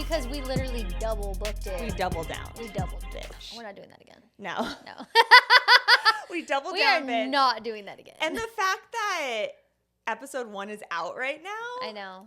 because we literally double booked it. We doubled down. We doubled it. Bitch. We're not doing that again. No. No. We doubled We down, are bitch. not doing that again. And the fact that episode 1 is out right now. I know.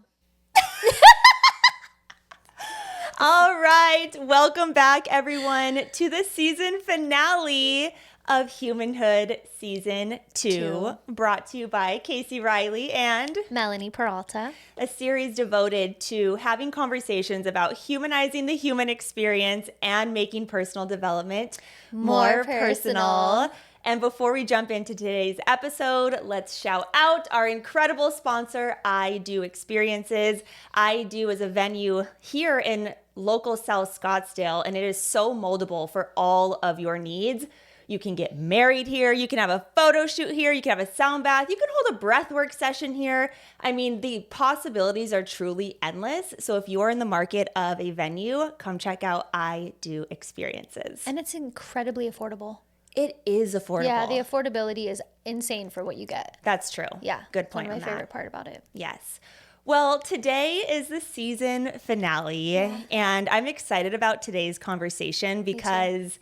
All right. Welcome back, everyone, to the season finale of Humanhood Season 2, brought to you by Casey Riley and Melanie Peralta. a series devoted to having conversations about humanizing the human experience and making personal development more personal. And before we jump into today's episode, let's shout out our incredible sponsor, I Do Experiences. I Do is a venue here in local South Scottsdale, and it is so moldable for all of your needs. You can get married here. You can have a photo shoot here. You can have a sound bath. You can hold a breathwork session here. I mean, the possibilities are truly endless. So if you're in the market of a venue, come check out I Do Experiences. And it's incredibly affordable. It is affordable. Yeah, the affordability is insane for what you get. That's true. Yeah. Good point One on of my that. favorite part about it. Yes. Well, today is the season finale, and I'm excited about today's conversation because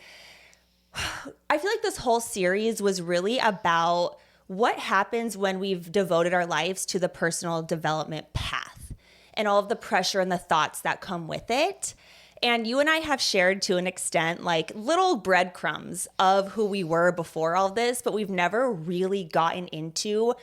I feel like this whole series was really about what happens when we've devoted our lives to the personal development path and all of the pressure and the thoughts that come with it. And you and I have shared to an extent like little breadcrumbs of who we were before all this, but we've never really gotten into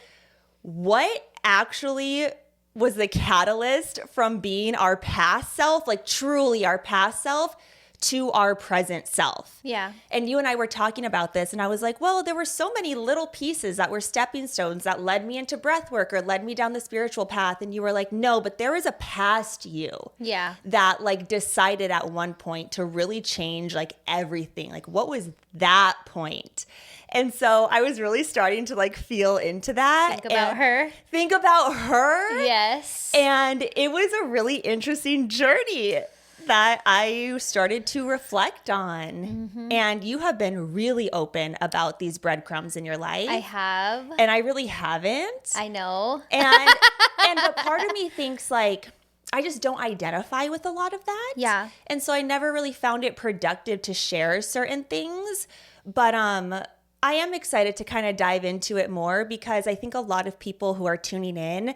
what actually was the catalyst from being our past self, like truly our past self, to our present self. Yeah. And you and I were talking about this, and I was like, well, there were so many little pieces that were stepping stones that led me into breath work or led me down the spiritual path. And you were like, no, but there is a past you that like decided at one point to really change like everything. Like, what was that point? And so I was really starting to like feel into that. Think about her. Yes. And it was a really interesting journey that I started to reflect on. Mm-hmm. And you have been really open about these breadcrumbs in your life. I have. And I really haven't. I know. But part of me thinks like, I just don't identify with a lot of that. Yeah. And so I never really found it productive to share certain things. But I am excited to kind of dive into it more because I think a lot of people who are tuning in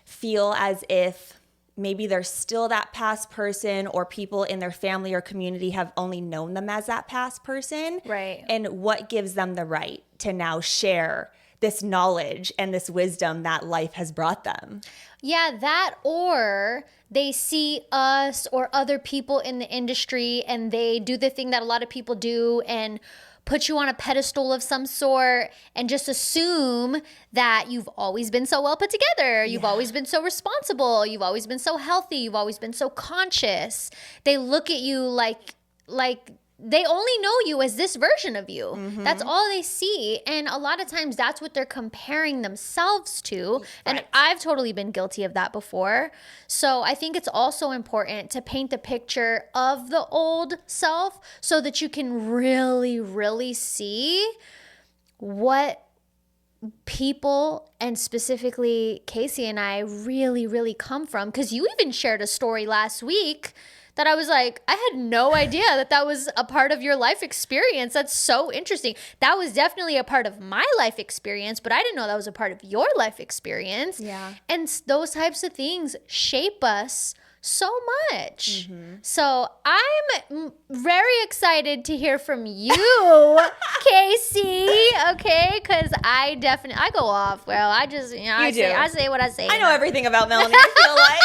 feel as if maybe they're still that past person, or people in their family or community have only known them as that past person. Right. And what gives them the right to now share this knowledge and this wisdom that life has brought them. Yeah, that, or they see us or other people in the industry and they do the thing that a lot of people do and put you on a pedestal of some sort and just assume that you've always been so well put together. You've always been so responsible. You've always been so healthy. You've always been so conscious. They look at you like they only know you as this version of you. Mm-hmm. That's all they see. And a lot of times that's what they're comparing themselves to. Right. And I've totally been guilty of that before. So I think it's also important to paint the picture of the old self so that you can really, really see what people, and specifically Casey and I, really, really come from. Because you even shared a story last week that I was like, I had no idea that was a part of your life experience. That's so interesting. That was definitely a part of my life experience, but I didn't know that was a part of your life experience. Yeah. And those types of things shape us so much. Mm-hmm. So I'm very excited to hear from you, Casey, okay? Because I go off. Well, I just, I say what I say. I know everything about Melanie, I feel like.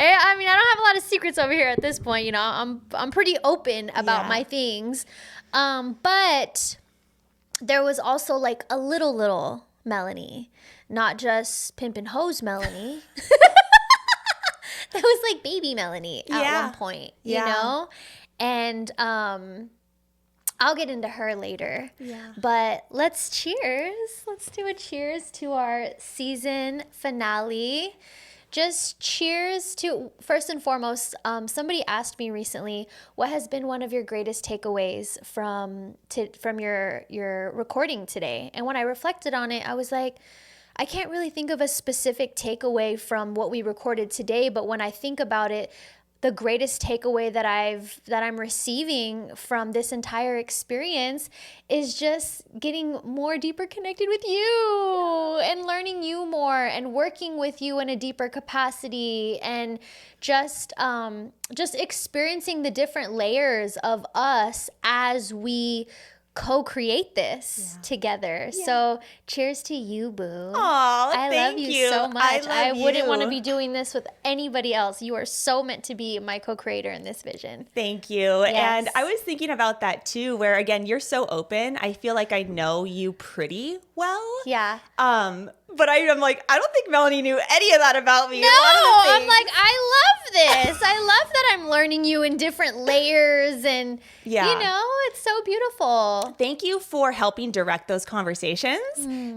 I mean, I don't have a lot of secrets over here at this point. I'm pretty open about my things. But there was also like a little Melanie, not just pimp and hose Melanie. That was like baby Melanie at one point, you know? And I'll get into her later. Yeah. But let's cheers. Let's do a cheers to our season finale. Just cheers to, first and foremost, somebody asked me recently, what has been one of your greatest takeaways from your recording today? And when I reflected on it, I was like, I can't really think of a specific takeaway from what we recorded today, but when I think about it, the greatest takeaway that I'm receiving from this entire experience is just getting more deeper connected with you and learning you more and working with you in a deeper capacity and just experiencing the different layers of us as we co-create this together. So cheers to you, boo. I love you so much. I wouldn't want to be doing this with anybody else. You are so meant to be my co-creator in this vision. Thank you. Yes. And I was thinking about that too, where again, you're so open. I feel like I know you pretty well. Yeah. But I'm like, I don't think Melanie knew any of that about me. No, I'm like, I love this. I love that I'm learning you in different layers and, you know, it's so beautiful. Thank you for helping direct those conversations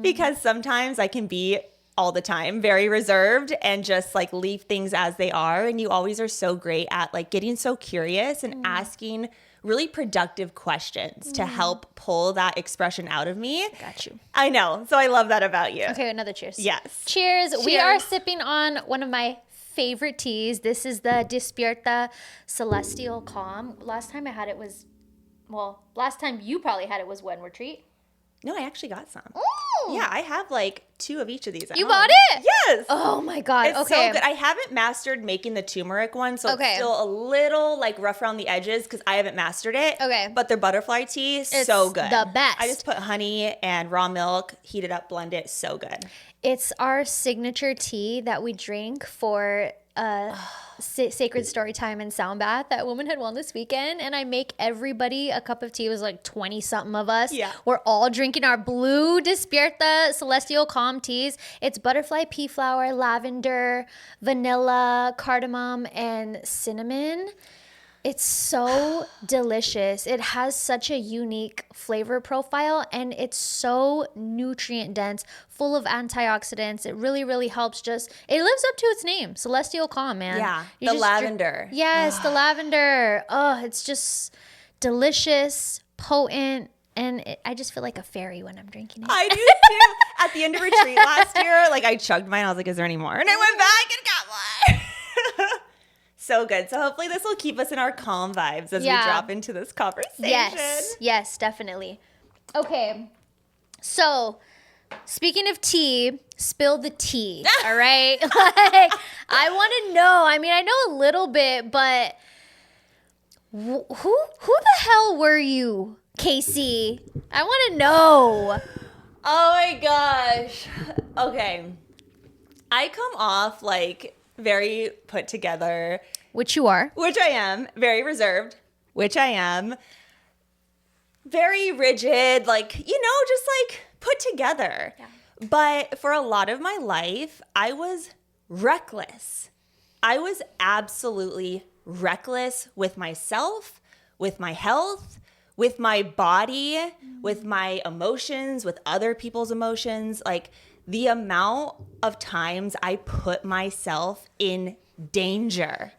because sometimes I can be all the time very reserved and just like leave things as they are. And you always are so great at like getting so curious and asking really productive questions to help pull that expression out of me. Got you. I know. So I love that about you. Okay, another cheers. Yes. Cheers. We are sipping on one of my favorite teas. This is the Despierta Celestial Calm. Last time you probably had it was when, Retreat? No, I actually got some. Ooh. Yeah, I have like 2 of each of these at You home. bought it? Yes. Oh my God. It's okay. so good. I haven't mastered making the turmeric one, so it's still a little like rough around the edges because I haven't mastered it. Okay. But their butterfly tea is so good. The best. I just put honey and raw milk, heat it up, blend it. So good. It's our signature tea that we drink for Sacred Storytime and Sound Bath at Womanhood Wellness Weekend, and I make everybody a cup of tea. It was like 20 something of us. Yeah. We're all drinking our blue Despierta Celestial Calm teas. It's butterfly pea flower, lavender, vanilla, cardamom, and cinnamon. It's so delicious. It has such a unique flavor profile and it's so nutrient dense, full of antioxidants. It really, really helps it lives up to its name, Celestial Calm, man. Yeah, You the just lavender. Yes, the lavender. Oh, it's just delicious, potent, and I just feel like a fairy when I'm drinking it. I do too. At the end of retreat last year, like I chugged mine. I was like, is there any more? And I went back and got more. So good. So hopefully this will keep us in our calm vibes as we drop into this conversation. Yes, definitely. Okay, so speaking of tea, spill the tea, all right? Like, I want to know. I mean, I know a little bit, but who the hell were you, Casey? I want to know. Oh my gosh. Okay. I come off like very put together. Which you are. Which I am. Very reserved. Which I am. Very rigid. Like, you know, just like put together. Yeah. But for a lot of my life, I was reckless. I was absolutely reckless with myself, with my health, with my body, with my emotions, with other people's emotions. Like, the amount of times I put myself in danger,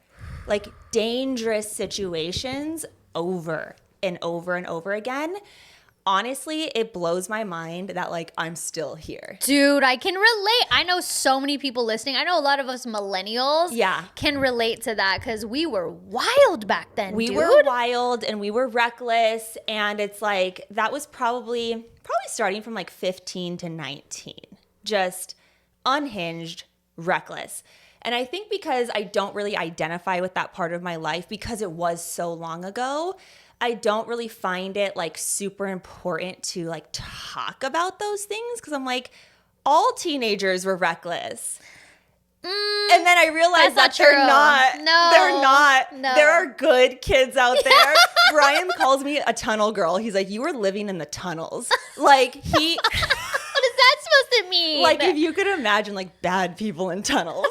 like dangerous situations over and over and over again. Honestly, it blows my mind that like I'm still here. Dude, I can relate. I know so many people listening. I know a lot of us millennials can relate to that because we were wild back then, We dude. were wild and we were reckless. And it's like, that was probably starting from like 15 to 19. Just unhinged, reckless. And I think because I don't really identify with that part of my life because it was so long ago, I don't really find it like super important to like talk about those things because I'm like, all teenagers were reckless. And then I realized that they're not. No. They're not. No. There are good kids out there. Brian calls me a tunnel girl. He's like, you were living in the tunnels. Like he... What is that supposed to mean? Like if you could imagine like bad people in tunnels.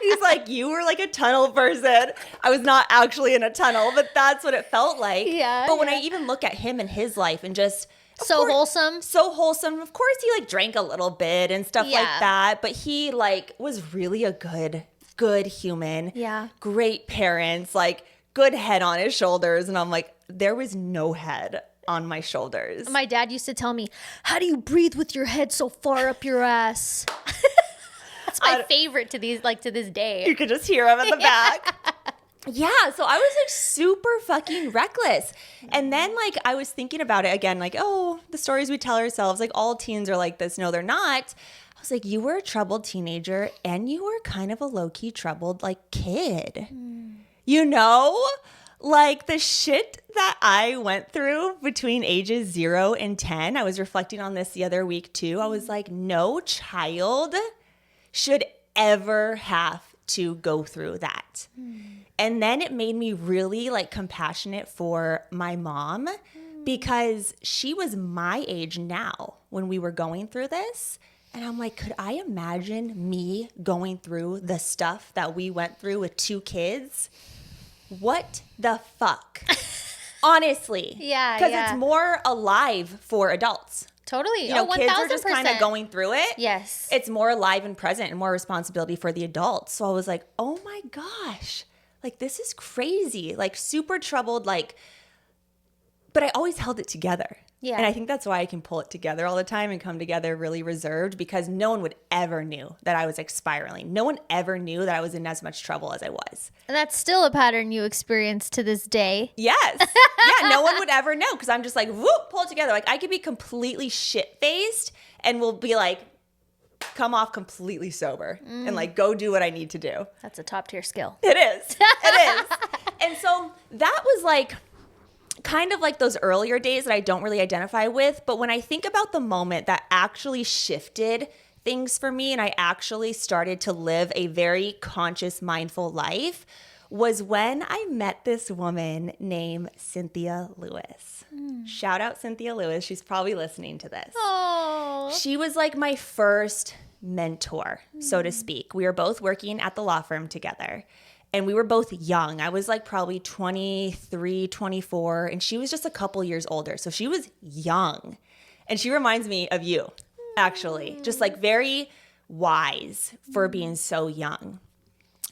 He's like, you were like a tunnel person. I was not actually in a tunnel, but that's what it felt like. Yeah. But when I even look at him and his life and just wholesome. So wholesome. Of course he like drank a little bit and stuff like that, but he like was really a good human. Yeah. Great parents, like good head on his shoulders. And I'm like, there was no head on my shoulders. My dad used to tell me, how do you breathe with your head so far up your ass? That's my favorite to this day. You could just hear him in the back. Yeah, so I was like super fucking reckless. And then like I was thinking about it again, like, oh, the stories we tell ourselves, like all teens are like this. No, they're not. I was like, you were a troubled teenager and you were kind of a low-key troubled like kid. You know? Like the shit that I went through between ages 0 and 10. I was reflecting on this the other week too. I was like, no child should ever have to go through that. And then it made me really like compassionate for my mom because she was my age now when we were going through this. And I'm like, could I imagine me going through the stuff that we went through with 2 kids? What the fuck? Honestly. Yeah. Because it's more alive for adults. Totally. You know, kids are just kind of going through it. Yes. It's more alive and present and more responsibility for the adults. So I was like, oh my gosh, like this is crazy. Like super troubled, like, but I always held it together. Yeah. And I think that's why I can pull it together all the time and come together really reserved because no one would ever knew that I was like spiraling. No one ever knew that I was in as much trouble as I was. And that's still a pattern you experience to this day. Yes. Yeah, no one would ever know because I'm just like, whoop, pull it together. Like I could be completely shit-faced and will be like, come off completely sober and like go do what I need to do. That's a top tier skill. It is. It is. And so that was like kind of like those earlier days that I don't really identify with. But when I think about the moment that actually shifted things for me and I actually started to live a very conscious, mindful life was when I met this woman named Cynthia Lewis. Shout out Cynthia Lewis. She's probably listening to this. Oh. She was like my first mentor, so to speak. We were both working at the law firm together. And we were both young. I was like probably 23, 24, and she was just a couple years older. So she was young. And she reminds me of you, actually. Just like very wise for being so young.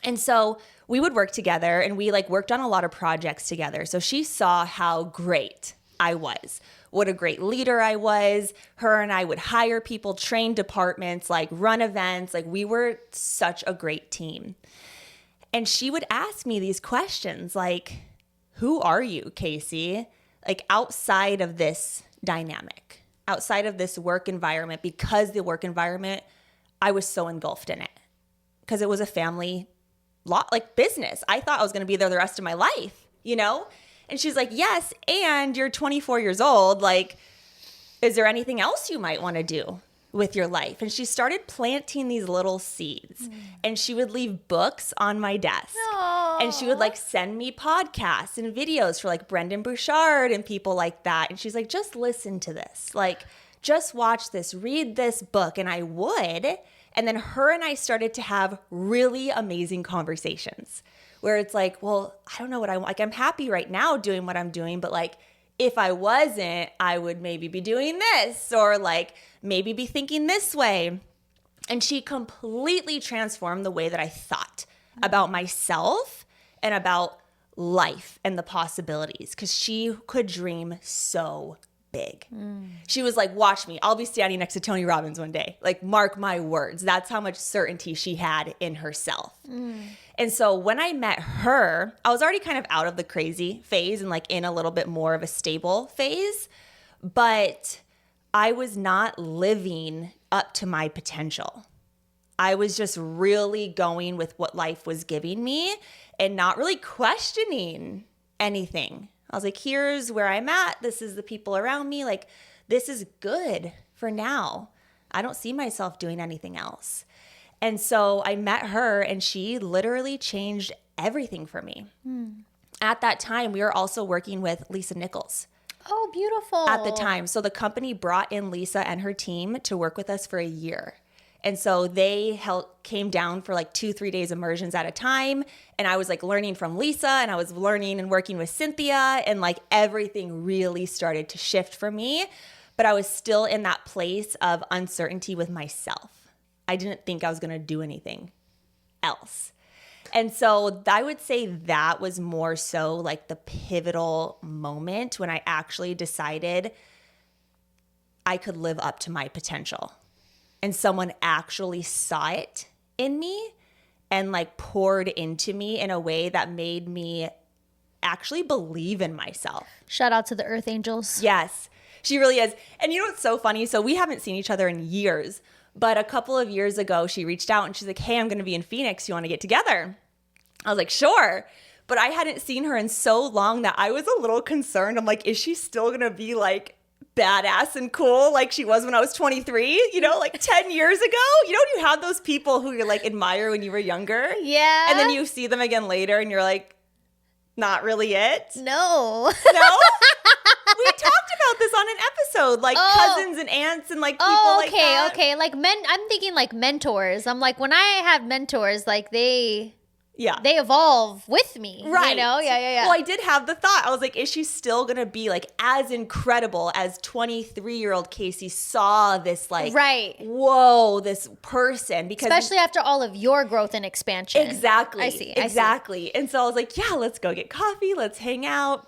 And so we would work together and we like worked on a lot of projects together. So she saw how great I was, what a great leader I was. Her and I would hire people, train departments, like run events. Like we were such a great team. And she would ask me these questions like, who are you, Casey? Like outside of this dynamic, outside of this work environment, because the work environment, I was so engulfed in it because it was a family like business. I thought I was going to be there the rest of my life, you know? And she's like, yes, and you're 24 years old. Like, is there anything else you might want to do with your life? And she started planting these little seeds and she would leave books on my desk. Aww. And she would like send me podcasts and videos for like Brendan Bouchard and people like that. And she's like, just listen to this. Like, just watch this, read this book. And I would. And then her and I started to have really amazing conversations where it's like, well, I don't know what I want. Like, I'm happy right now doing what I'm doing, but like, if I wasn't, I would maybe be doing this or like maybe be thinking this way. And she completely transformed the way that I thought about myself and about life and the possibilities because she could dream so big. She was like, watch me. I'll be standing next to Tony Robbins one day. Like, mark my words. That's how much certainty she had in herself. And so when I met her, I was already kind of out of the crazy phase and like in a little bit more of a stable phase, but I was not living up to my potential. I was just really going with what life was giving me and not really questioning anything. I was like, here's where I'm at. This is the people around me. Like, this is good for now. I don't see myself doing anything else. And so I met her and she literally changed everything for me. At that time, we were also working with Lisa Nichols. Oh, beautiful. At the time. So the company brought in Lisa and her team to work with us for a year. And so they came down for like 2-3 days immersions at a time. And I was like learning from Lisa and I was learning and working with Cynthia and like everything really started to shift for me. But I was still in that place of uncertainty with myself. I didn't think I was going to do anything else. And so I would say that was more so like the pivotal moment when I actually decided I could live up to my potential. And someone actually saw it in me and like poured into me in a way that made me actually believe in myself. Shout out to the Earth Angels. Yes, she really is. And you know what's so funny? So we haven't seen each other in years, but a couple of years ago, she reached out and she's like, hey, I'm going to be in Phoenix. You want to get together? I was like, sure. But I hadn't seen her in so long that I was a little concerned. I'm like, is she still going to be like badass and cool like she was when I was 23? You know, like 10 years ago? You know, when you have those people who you like admire when you were younger? Yeah. And then you see them again later and you're like, not really it? No. No? We talked about this on an episode, like cousins and aunts and like people like that. Okay. Like I'm thinking like mentors. I'm like, when I have mentors, like they evolve with me. Right. You know? Yeah. Well, I did have the thought. I was like, is she still going to be like as incredible as 23-year-old Casey saw this like, whoa, this person? Because especially after all of your growth and expansion. Exactly. I see. Exactly. And so I was like, yeah, let's go get coffee. Let's hang out.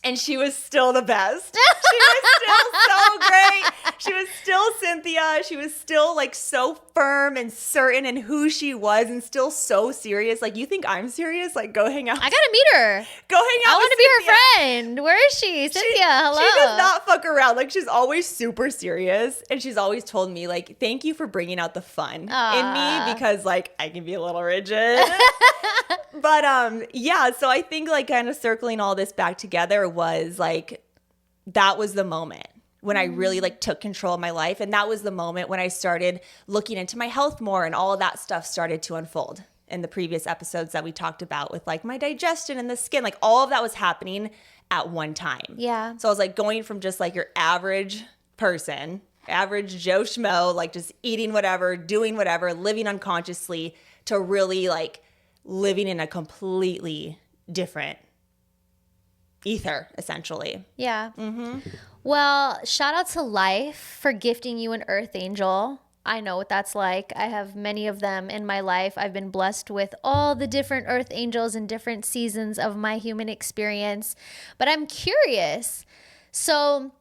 And she was still the best. She was still so great. She was still Cynthia. She was still like so firm and certain in who she was and still so serious. Like, you think I'm serious? Like, go hang out. I gotta meet her. Go hang out. I want to be her friend. Where is she? Cynthia, hello. She does not fuck around. Like, she's always super serious. And she's always told me, like, thank you for bringing out the fun in me because, like, I can be a little rigid. But yeah, so I think like kind of circling all this back together was like, that was the moment when I really like took control of my life. And that was the moment when I started looking into my health more and all of that stuff started to unfold in the previous episodes that we talked about with like my digestion and the skin, like all of that was happening at one time. Yeah. So I was like going from just like your average person, average Joe Schmo, like just eating whatever, doing whatever, living unconsciously to really like living in a completely different ether, essentially. Yeah. Mm-hmm. Well, shout out to life for gifting you an Earth Angel. I know what that's like. I have many of them in my life. I've been blessed with all the different Earth Angels in different seasons of my human experience. But I'm curious. So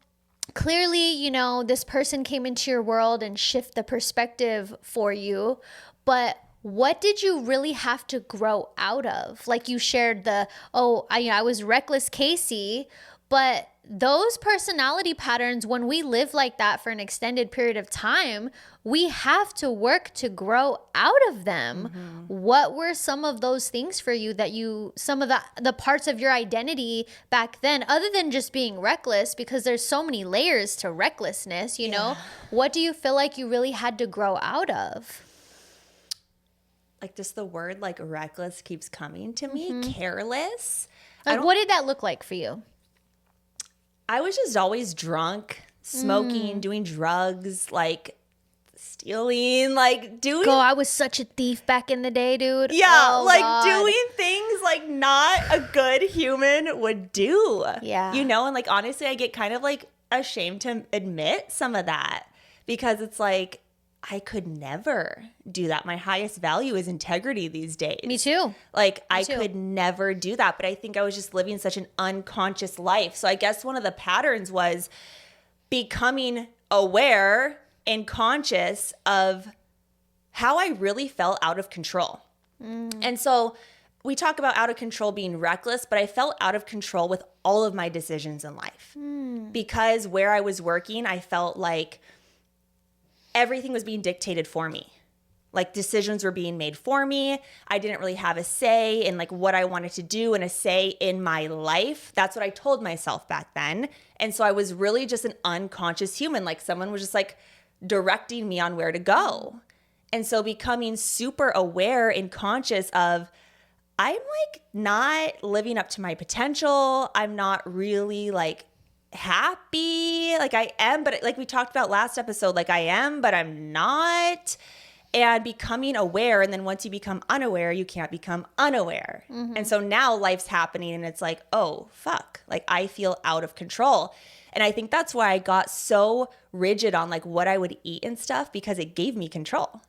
clearly, you know, this person came into your world and shift the perspective for you. But what did you really have to grow out of? Like you shared I was reckless Casey, but those personality patterns, when we live like that for an extended period of time, we have to work to grow out of them. Mm-hmm. What were some of those things for you that some of the parts of your identity back then, other than just being reckless, because there's so many layers to recklessness, you know, what do you feel like you really had to grow out of? Like just the word like reckless keeps coming to me, careless. Like what did that look like for you? I was just always drunk, smoking, doing drugs, like stealing, like doing. I was such a thief back in the day, dude. Yeah, God. Doing things like not a good human would do. Yeah. You know, and like honestly, I get kind of like ashamed to admit some of that because it's like, I could never do that. My highest value is integrity these days. Me too. I could never do that. But I think I was just living such an unconscious life. So I guess one of the patterns was becoming aware and conscious of how I really felt out of control. And so we talk about out of control being reckless, but I felt out of control with all of my decisions in life. Because where I was working, I felt like everything was being dictated for me. Like decisions were being made for me. I didn't really have a say in like what I wanted to do and a say in my life. That's what I told myself back then. And so I was really just an unconscious human. Like someone was just like directing me on where to go. And so becoming super aware and conscious of I'm like not living up to my potential. I'm not really like happy like I am, but like we talked about last episode, like I am, but I'm not. And becoming aware, and then once you become unaware, you can't become unaware. And so now life's happening and it's like, oh fuck, like I feel out of control. And I think that's why I got so rigid on like what I would eat and stuff, because it gave me control.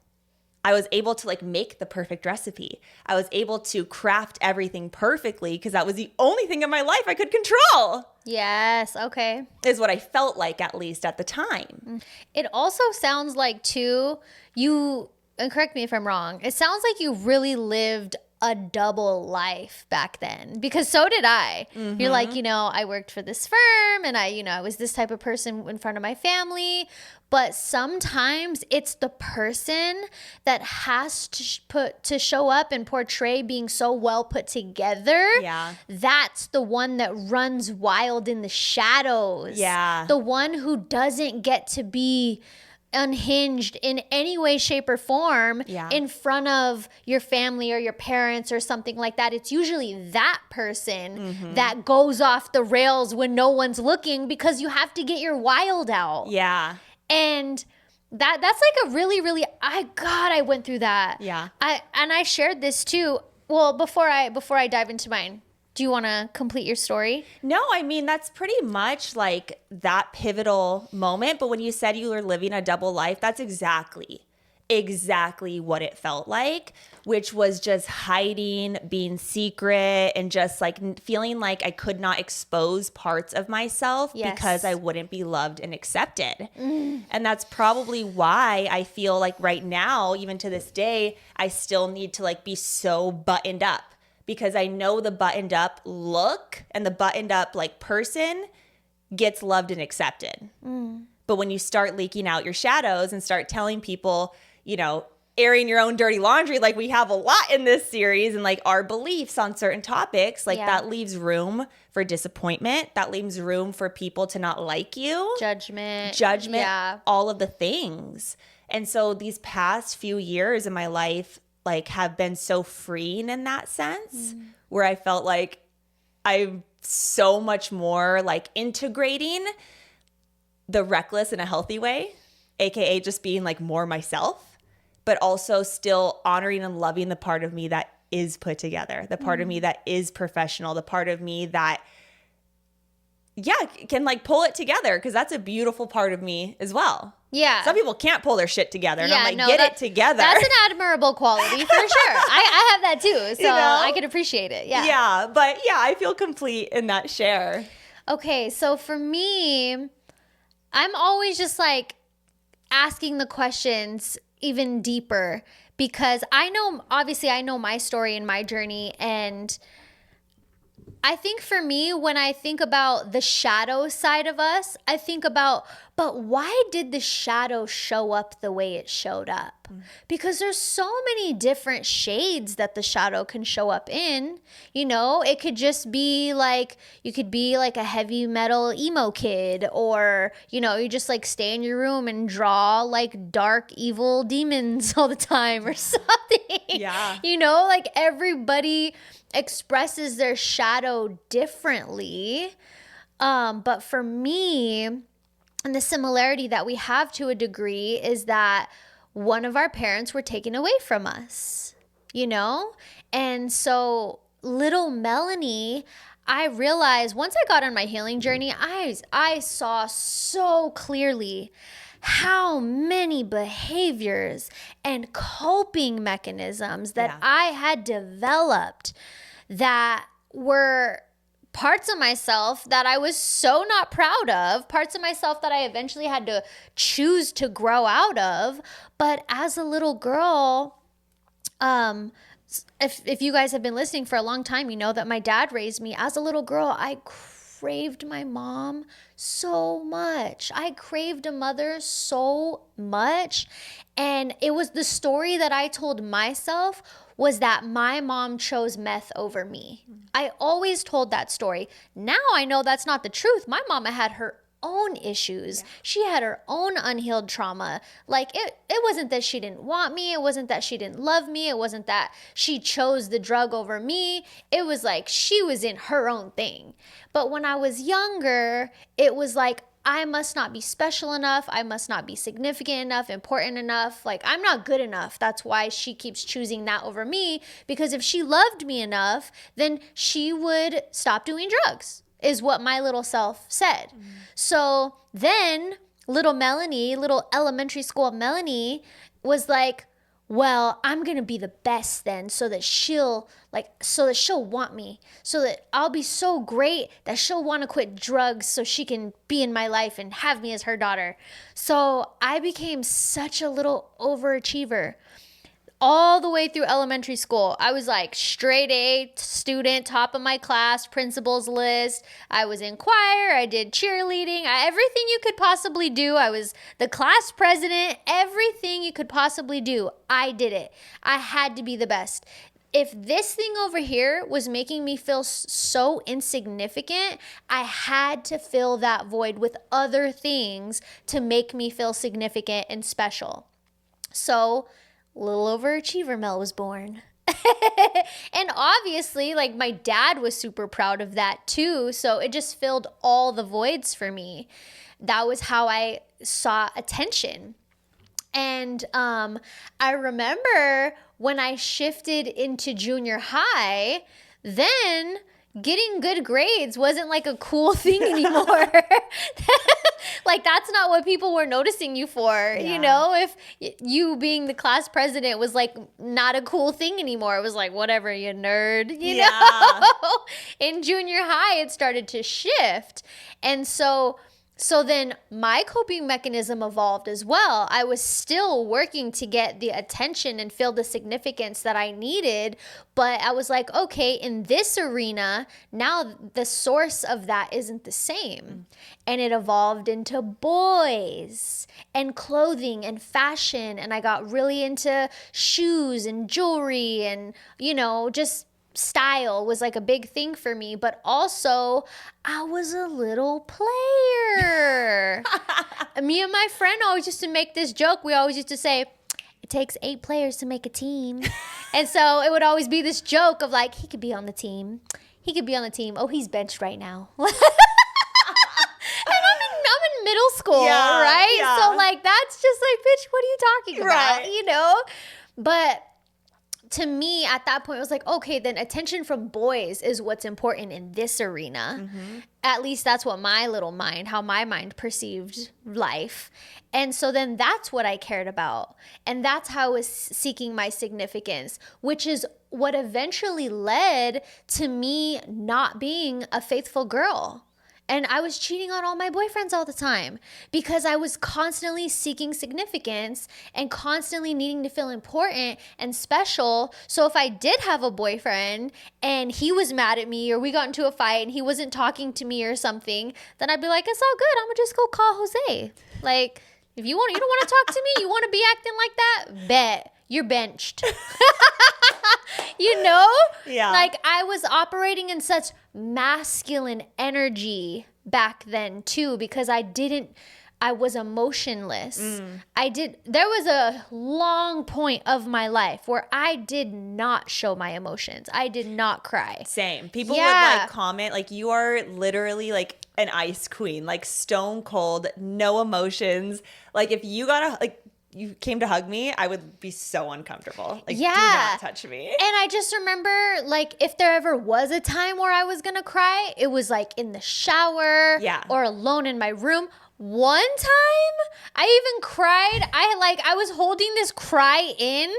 I was able to like make the perfect recipe. I was able to craft everything perfectly because that was the only thing in my life I could control. Yes, okay. Is what I felt like, at least at the time. It also sounds like too, you and correct me if I'm wrong, it sounds like you really lived a double life back then, because so did I. You're like, I worked for this firm and I was this type of person in front of my family. But sometimes it's the person that has to show up and portray being so well put together. Yeah. That's the one that runs wild in the shadows. Yeah. The one who doesn't get to be unhinged in any way, shape, or form in front of your family or your parents or something like that. It's usually that person that goes off the rails when no one's looking, because you have to get your wild out. Yeah. And that's like a really, really, I went through that. Yeah. I shared this too. Well, before I dive into mine, do you want to complete your story? No, I mean, that's pretty much like that pivotal moment. But when you said you were living a double life, that's exactly what it felt like, which was just hiding, being secret, and just like feeling like I could not expose parts of myself because I wouldn't be loved and accepted. And that's probably why I feel like right now, even to this day, I still need to like be so buttoned up. Because I know the buttoned up look and the buttoned up like person gets loved and accepted. But when you start leaking out your shadows and start telling people, airing your own dirty laundry, like we have a lot in this series, and like our beliefs on certain topics, like that leaves room for disappointment. That leaves room for people to not like you. Judgment, all of the things. And so these past few years in my life, like have been so freeing in that sense, where I felt like I'm so much more like integrating the reckless in a healthy way, AKA just being like more myself, but also still honoring and loving the part of me that is put together, the part of me that is professional, the part of me that, can like pull it together, because that's a beautiful part of me as well. Yeah. Some people can't pull their shit together. And I'm like, get it together. That's an admirable quality for sure. I have that too. So I can appreciate it. Yeah. Yeah. But I feel complete in that share. Okay. So for me, I'm always just like asking the questions even deeper, because I know my story and my journey. And I think for me, when I think about the shadow side of us, I think about, but why did the shadow show up the way it showed up? Because there's so many different shades that the shadow can show up in. It could just be like, you could be like a heavy metal emo kid, or, you just like stay in your room and draw like dark, evil demons all the time or something. Yeah. Like everybody expresses their shadow differently. But for me, and the similarity that we have to a degree is that one of our parents were taken away from us, And so little Melanie, I realized once I got on my healing journey, I saw so clearly how many behaviors and coping mechanisms that I had developed that were parts of myself that I was so not proud of, parts of myself that I eventually had to choose to grow out of. But as a little girl, if you guys have been listening for a long time, you know that my dad raised me. As a little girl, I craved my mom so much. I craved a mother so much. And it was the story that I told myself was that my mom chose meth over me. I always told that story. Now I know that's not the truth. My mama had her own issues. She had her own unhealed trauma. Like it wasn't that she didn't want me. It wasn't that she didn't love me. It wasn't that she chose the drug over me. It was like she was in her own thing. But when I was younger, it was like, I must not be special enough. I must not be significant enough, important enough. Like, I'm not good enough. That's why she keeps choosing that over me. Because if she loved me enough, then she would stop doing drugs, is what my little self said. So then little Melanie, little elementary school Melanie was like, well, I'm going to be the best then so that she'll want me, so that I'll be so great that she'll want to quit drugs so she can be in my life and have me as her daughter. So I became such a little overachiever. All the way through elementary school, I was like straight A student, top of my class, principal's list. I was in choir, I did cheerleading, everything you could possibly do. I was the class president, everything you could possibly do. I did it. I had to be the best. If this thing over here was making me feel so insignificant, I had to fill that void with other things to make me feel significant and special. So, little overachiever Mel was born. And obviously, like, my dad was super proud of that too. So it just filled all the voids for me. That was how I saw attention. And I remember when I shifted into junior high, then getting good grades wasn't like a cool thing anymore. Like, that's not what people were noticing you for. You know, if you being the class president was like not a cool thing anymore, it was like, whatever, you nerd, you know. In junior high, it started to shift. And so then my coping mechanism evolved as well. I was still working to get the attention and feel the significance that I needed, but I was like, okay, in this arena, now the source of that isn't the same. And it evolved into boys and clothing and fashion, and I got really into shoes and jewelry and, you know, just style was like a big thing for me, but also I was a little player. Me and my friend always used to make this joke. We always used to say, it takes 8 players to make a team. And so it would always be this joke of like, he could be on the team. He could be on the team. Oh, he's benched right now. And I'm in middle school, right? Yeah. So like, that's just like, bitch, what are you talking about? You know? But to me, at that point, it was like, okay, then attention from boys is what's important in this arena. At least that's what how my mind perceived life. And so then that's what I cared about. And that's how I was seeking my significance, which is what eventually led to me not being a faithful girl. And I was cheating on all my boyfriends all the time because I was constantly seeking significance and constantly needing to feel important and special. So if I did have a boyfriend and he was mad at me or we got into a fight and he wasn't talking to me or something, then I'd be like, it's all good. I'm going to just go call Jose. Like, if you don't want to talk to me, you want to be acting like that? Bet. You're benched. You know? Yeah. Like, I was operating in such masculine energy back then too, because I was emotionless. There was a long point of my life where I did not show my emotions. I did not cry. Same. People would like comment, like, you are literally like an ice queen, like stone cold, no emotions. Like, if you you came to hug me, I would be so uncomfortable. Like, do not touch me. And I just remember, like, if there ever was a time where I was going to cry, it was like in the shower or alone in my room. One time, I even cried. I was holding this cry in.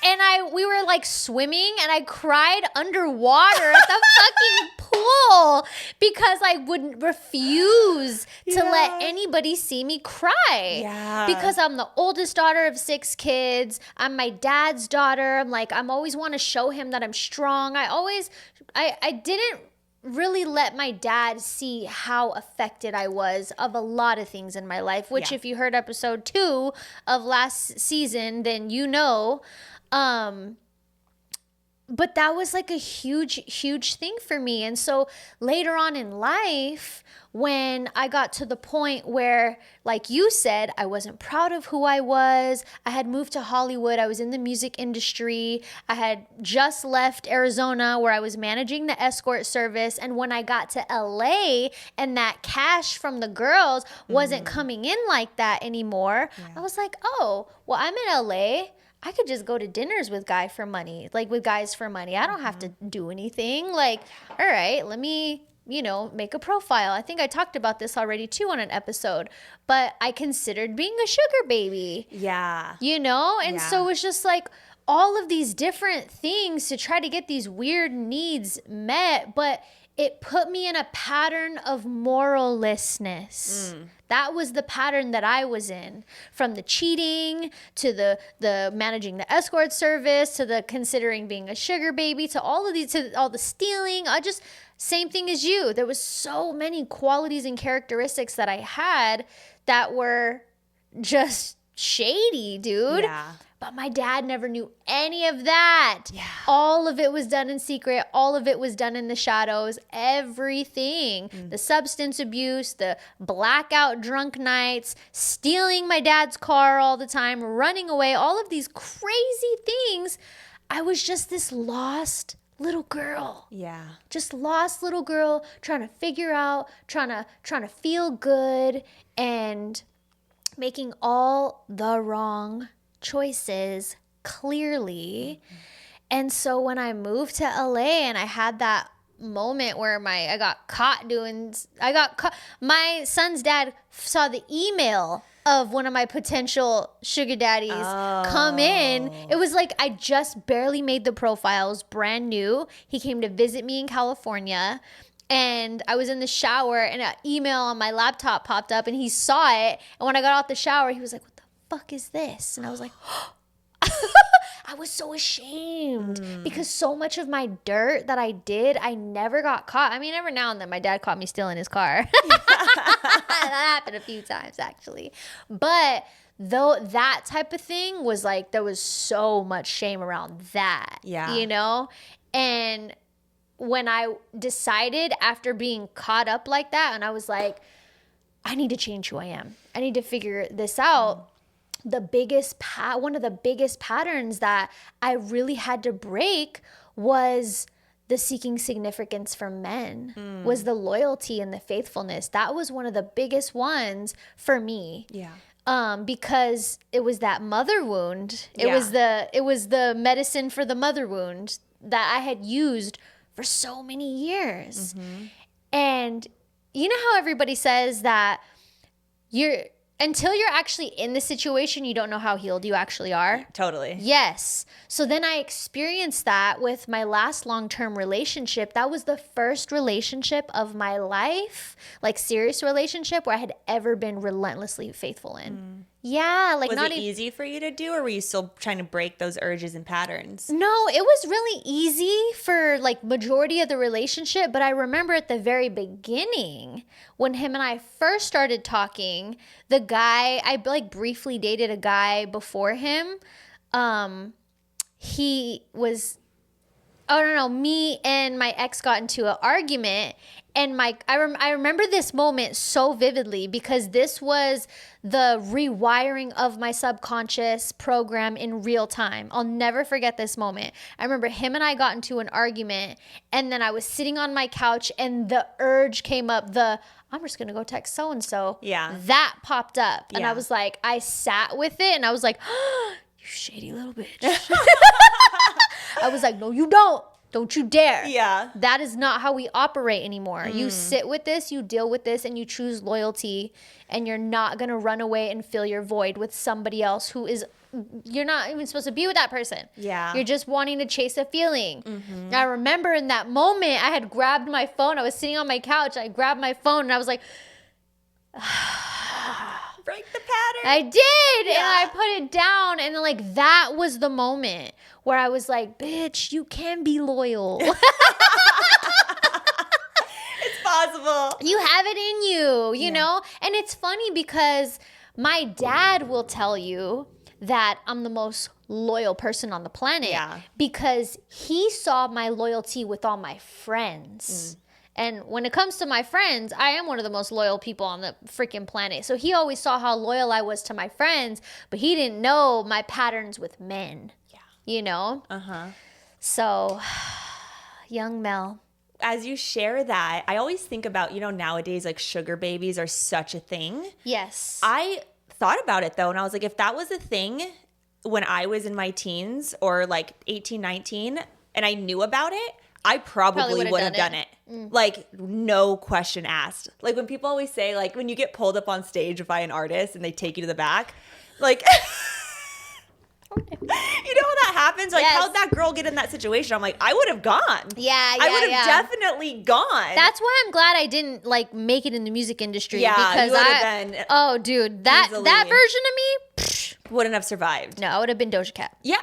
And we were like swimming and I cried underwater at the fucking pool because I would refuse to let anybody see me cry. Yeah. Because I'm the oldest daughter of 6 kids. I'm my dad's daughter. I'm always want to show him that I'm strong. I didn't really let my dad see how affected I was of a lot of things in my life, which if you heard episode 2 of last season, then you know. But that was like a huge, huge thing for me. And so later on in life, when I got to the point where, like you said, I wasn't proud of who I was. I had moved to Hollywood. I was in the music industry. I had just left Arizona where I was managing the escort service. And when I got to LA and that cash from the girls wasn't coming in like that anymore, I was like, oh, well, I'm in LA. I could just go to dinners with guys for money. I don't have to do anything. Like, all right, let me make a profile. I think I talked about this already too on an episode, but I considered being a sugar baby. Yeah. And so it was just like all of these different things to try to get these weird needs met, but it put me in a pattern of morallessness. That was the pattern that I was in, from the cheating to the managing the escort service to the considering being a sugar baby to all of these, to all the stealing. Same thing as you. There was so many qualities and characteristics that I had that were just shady, dude. Yeah. But my dad never knew any of that. Yeah. All of it was done in secret. All of it was done in the shadows. Everything. The substance abuse, the blackout drunk nights, stealing my dad's car all the time, running away, all of these crazy things. I was just this lost little girl. Yeah. Just lost little girl trying to figure out, trying to feel good, and making all the wrong choices clearly. And so when I moved to LA and I had that moment where I got caught, my son's dad saw the email of one of my potential sugar daddies come in. It was like I just barely made the profile. It was brand new. He came to visit me in California. And I was in the shower and an email on my laptop popped up and he saw it. And when I got out the shower, he was like, "What the fuck is this?" And I was like, I was so ashamed because so much of my dirt that I did, I never got caught. I mean, every now and then my dad caught me stealing his car. That happened a few times actually. But though that type of thing was like, there was so much shame around that, And when I decided after being caught up like that, and I was like, I need to change who I am. I need to figure this out. One of the biggest patterns that I really had to break was the seeking significance from men, was the loyalty and the faithfulness. That was one of the biggest ones for me. Yeah. Because it was that mother wound. It was the medicine for the mother wound that I had used for so many years. And you know how everybody says that until you're actually in the situation, you don't know how healed you actually are? Totally. Yes. So then I experienced that with my last long-term relationship. That was the first relationship of my life, like serious relationship, where I had ever been relentlessly faithful in. Yeah. Was it easy for you to do, or were you still trying to break those urges and patterns? No, it was really easy for like majority of the relationship. But I remember at the very beginning when him and I first started talking, the guy, I like briefly dated a guy before him. He was, me and my ex got into an argument. And I remember this moment so vividly because this was the rewiring of my subconscious program in real time. I'll never forget this moment. I remember him and I got into an argument, and then I was sitting on my couch and the urge came up, I'm just going to go text so-and-so. Yeah. That popped up. And Yeah. I was like, I sat with it and I was like, oh, you shady little bitch. I was like, no, you don't. Don't you dare. Yeah. That is not how we operate anymore. You sit with this, you deal with this, and you choose loyalty, and you're not going to run away and fill your void with somebody else you're not even supposed to be with that person. Yeah. You're just wanting to chase a feeling. I remember in that moment, I had grabbed my phone. I was sitting on my couch. I grabbed my phone, and I was like, break the pattern. I did. Yeah. And I put it down. And then like that was the moment where I was like, bitch, you can be loyal. It's possible. You have it in you, you know? And it's funny because my dad will tell you that I'm the most loyal person on the planet because he saw my loyalty with all my friends. And when it comes to my friends, I am one of the most loyal people on the freaking planet. So he always saw how loyal I was to my friends, but he didn't know my patterns with men. Yeah. You know? So, young Mel. As you share that, I always think about, nowadays, like sugar babies are such a thing. Yes. I thought about it though, and I was like, if that was a thing when I was in my teens or like 18, 19, and I knew about it, I probably would have done it. Like, no question asked. Like, when people always say, like, when you get pulled up on stage by an artist and they take you to the back, like, you know how that happens? Like, Yes. how'd that girl get in that situation? I'm like, I would have gone. Yeah, I would have definitely gone. That's why I'm glad I didn't like make it in the music industry. Yeah, because you would have been oh, dude, that easily- version of me, psh, wouldn't have survived. no, I would have been Doja Cat. Yeah.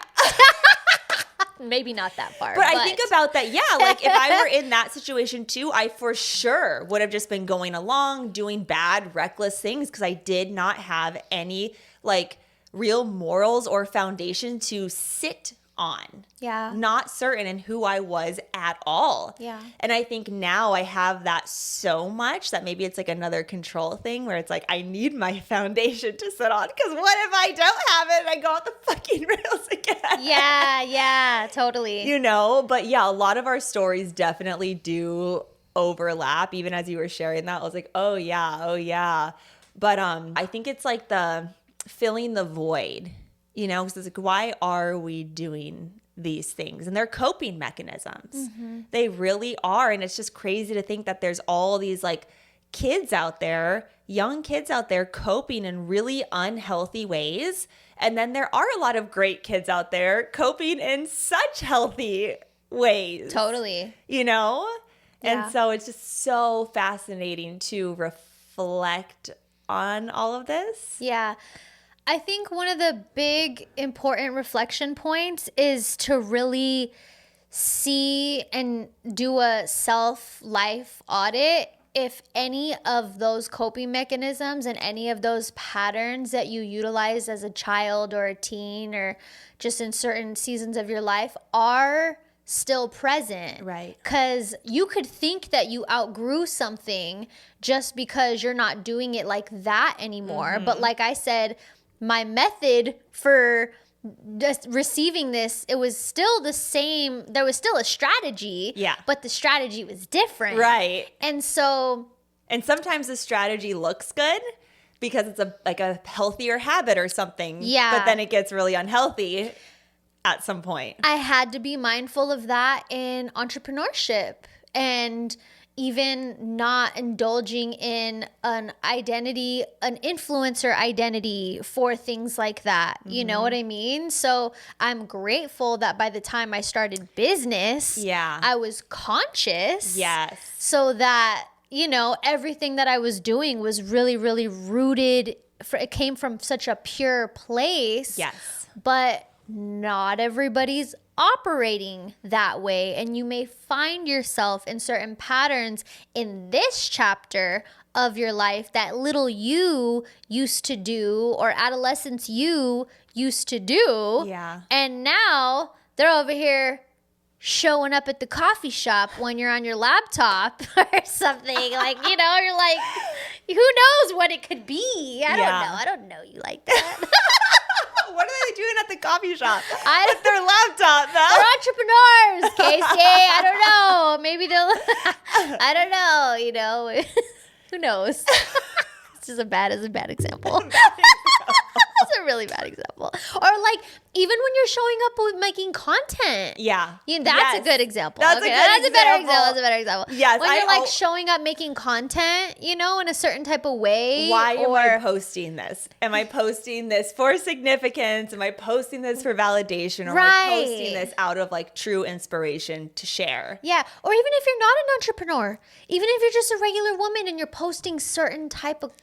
Maybe not that far. But I think about that, yeah, like if I were in that situation too, I for sure would have just been going along, doing bad, reckless things because I did not have any like real morals or foundation to sit on. Yeah. Not certain in who I was at all. Yeah. And I think now I have that so much that maybe it's like another control thing where it's like I need my foundation to sit on because what if I don't have it and I go off the fucking rails again? Yeah, totally. You know, but yeah, a lot of our stories definitely do overlap. Even as you were sharing that, I was like, oh yeah. But I think it's like the filling the void, you know, because it's like, why are we doing these things? And they're coping mechanisms. Mm-hmm. They really are. And it's just crazy to think that there's all these like kids out there, young kids out there coping in really unhealthy ways. And then there are a lot of great kids out there coping in such healthy ways. Totally. You know? Yeah. And so it's just so fascinating to reflect on all of this. Yeah. I think one of the big important reflection points is to really see and do a self-life audit if any of those coping mechanisms and any of those patterns that you utilize as a child or a teen or just in certain seasons of your life are still present. Right. Because you could think that you outgrew something just because you're not doing it like that anymore. Mm-hmm. But like I said, my method for just receiving this, it was still the same. There was still a strategy. Yeah. But the strategy was different. Right. And so. And sometimes the strategy looks good because it's like a healthier habit or something. Yeah. But then it gets really unhealthy at some point. I had to be mindful of that in entrepreneurship and even not indulging in an identity, an influencer identity for things like that. You know what I mean? So I'm grateful that by the time I started business, I was conscious. Yes. So that, you know, everything that I was doing was really, really rooted. It came from such a pure place. Yes. But not everybody's operating that way, and you may find yourself in certain patterns in this chapter of your life that little you used to do or adolescence you used to do. Yeah. And now they're over here showing up at the coffee shop when you're on your laptop or something. Like, you know, you're like, who knows what it could be? I don't know you like that. What are they doing at the coffee shop with their laptop, though? They're entrepreneurs, Casey. I don't know. Maybe they'll, I don't know, you know. Who knows? It's just a bad example. That's a really bad example. Or like, even when you're showing up with making content. Yeah. That's a good example. That's okay, a good that's example. That's a better example. Yes. When you're like showing up making content, you know, in a certain type of way. Why am I posting this? Am I posting this for significance? Am I posting this for validation? Or am I posting this out of like true inspiration to share? Yeah. Or even if you're not an entrepreneur, even if you're just a regular woman and you're posting certain type of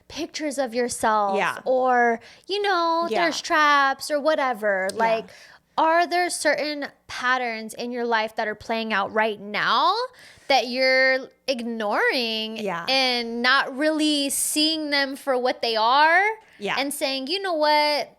pictures of yourself, or you know, thirst traps or whatever, like are there certain patterns in your life that are playing out right now that you're ignoring and not really seeing them for what they are and saying, you know what,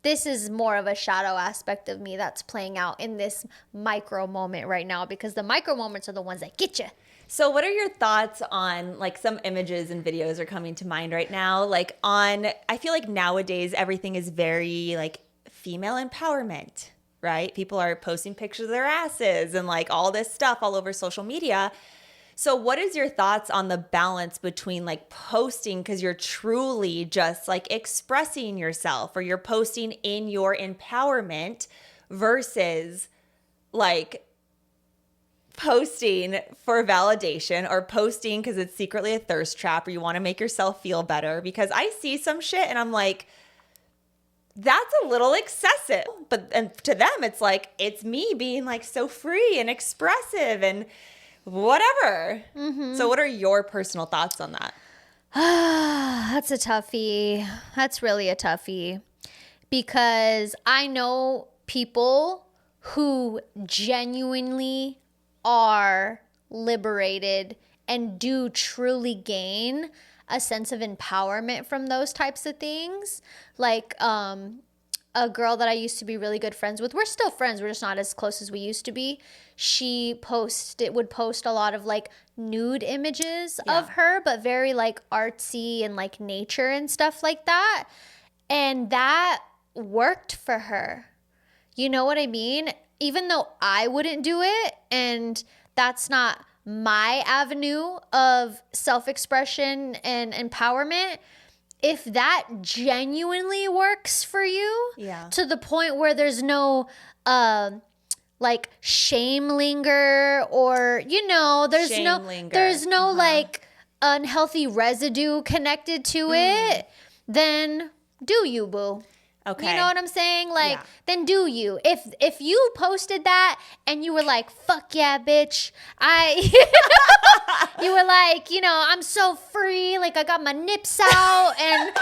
this is more of a shadow aspect of me that's playing out in this micro moment right now, because the micro moments are the ones that get you. So what are your thoughts on like some images and videos are coming to mind right now? Like I feel like nowadays everything is very like female empowerment, right? People are posting pictures of their asses and like all this stuff all over social media. So what is your thoughts on the balance between like posting because you're truly just like expressing yourself or you're posting in your empowerment versus like posting for validation or posting because it's secretly a thirst trap or you want to make yourself feel better, because I see some shit and I'm like, that's a little excessive. But and to them, it's like, it's me being like so free and expressive and whatever. So what are your personal thoughts on that? That's a toughie. That's really a toughie. Because I know people who genuinely are liberated and do truly gain a sense of empowerment from those types of things. Like a girl that I used to be really good friends with. We're still friends. We're just not as close as we used to be. She would post a lot of like nude images of her, but very like artsy and like nature and stuff like that. And that worked for her. You know what I mean? Even though I wouldn't do it, and that's not my avenue of self-expression and empowerment, if that genuinely works for you, to the point where there's no like shame linger, or there's no like unhealthy residue connected to it, then do you, boo. Okay. You know what I'm saying? Like, then do you. If you posted that and you were like, fuck yeah, bitch, you were like, I'm so free, like I got my nips out, and if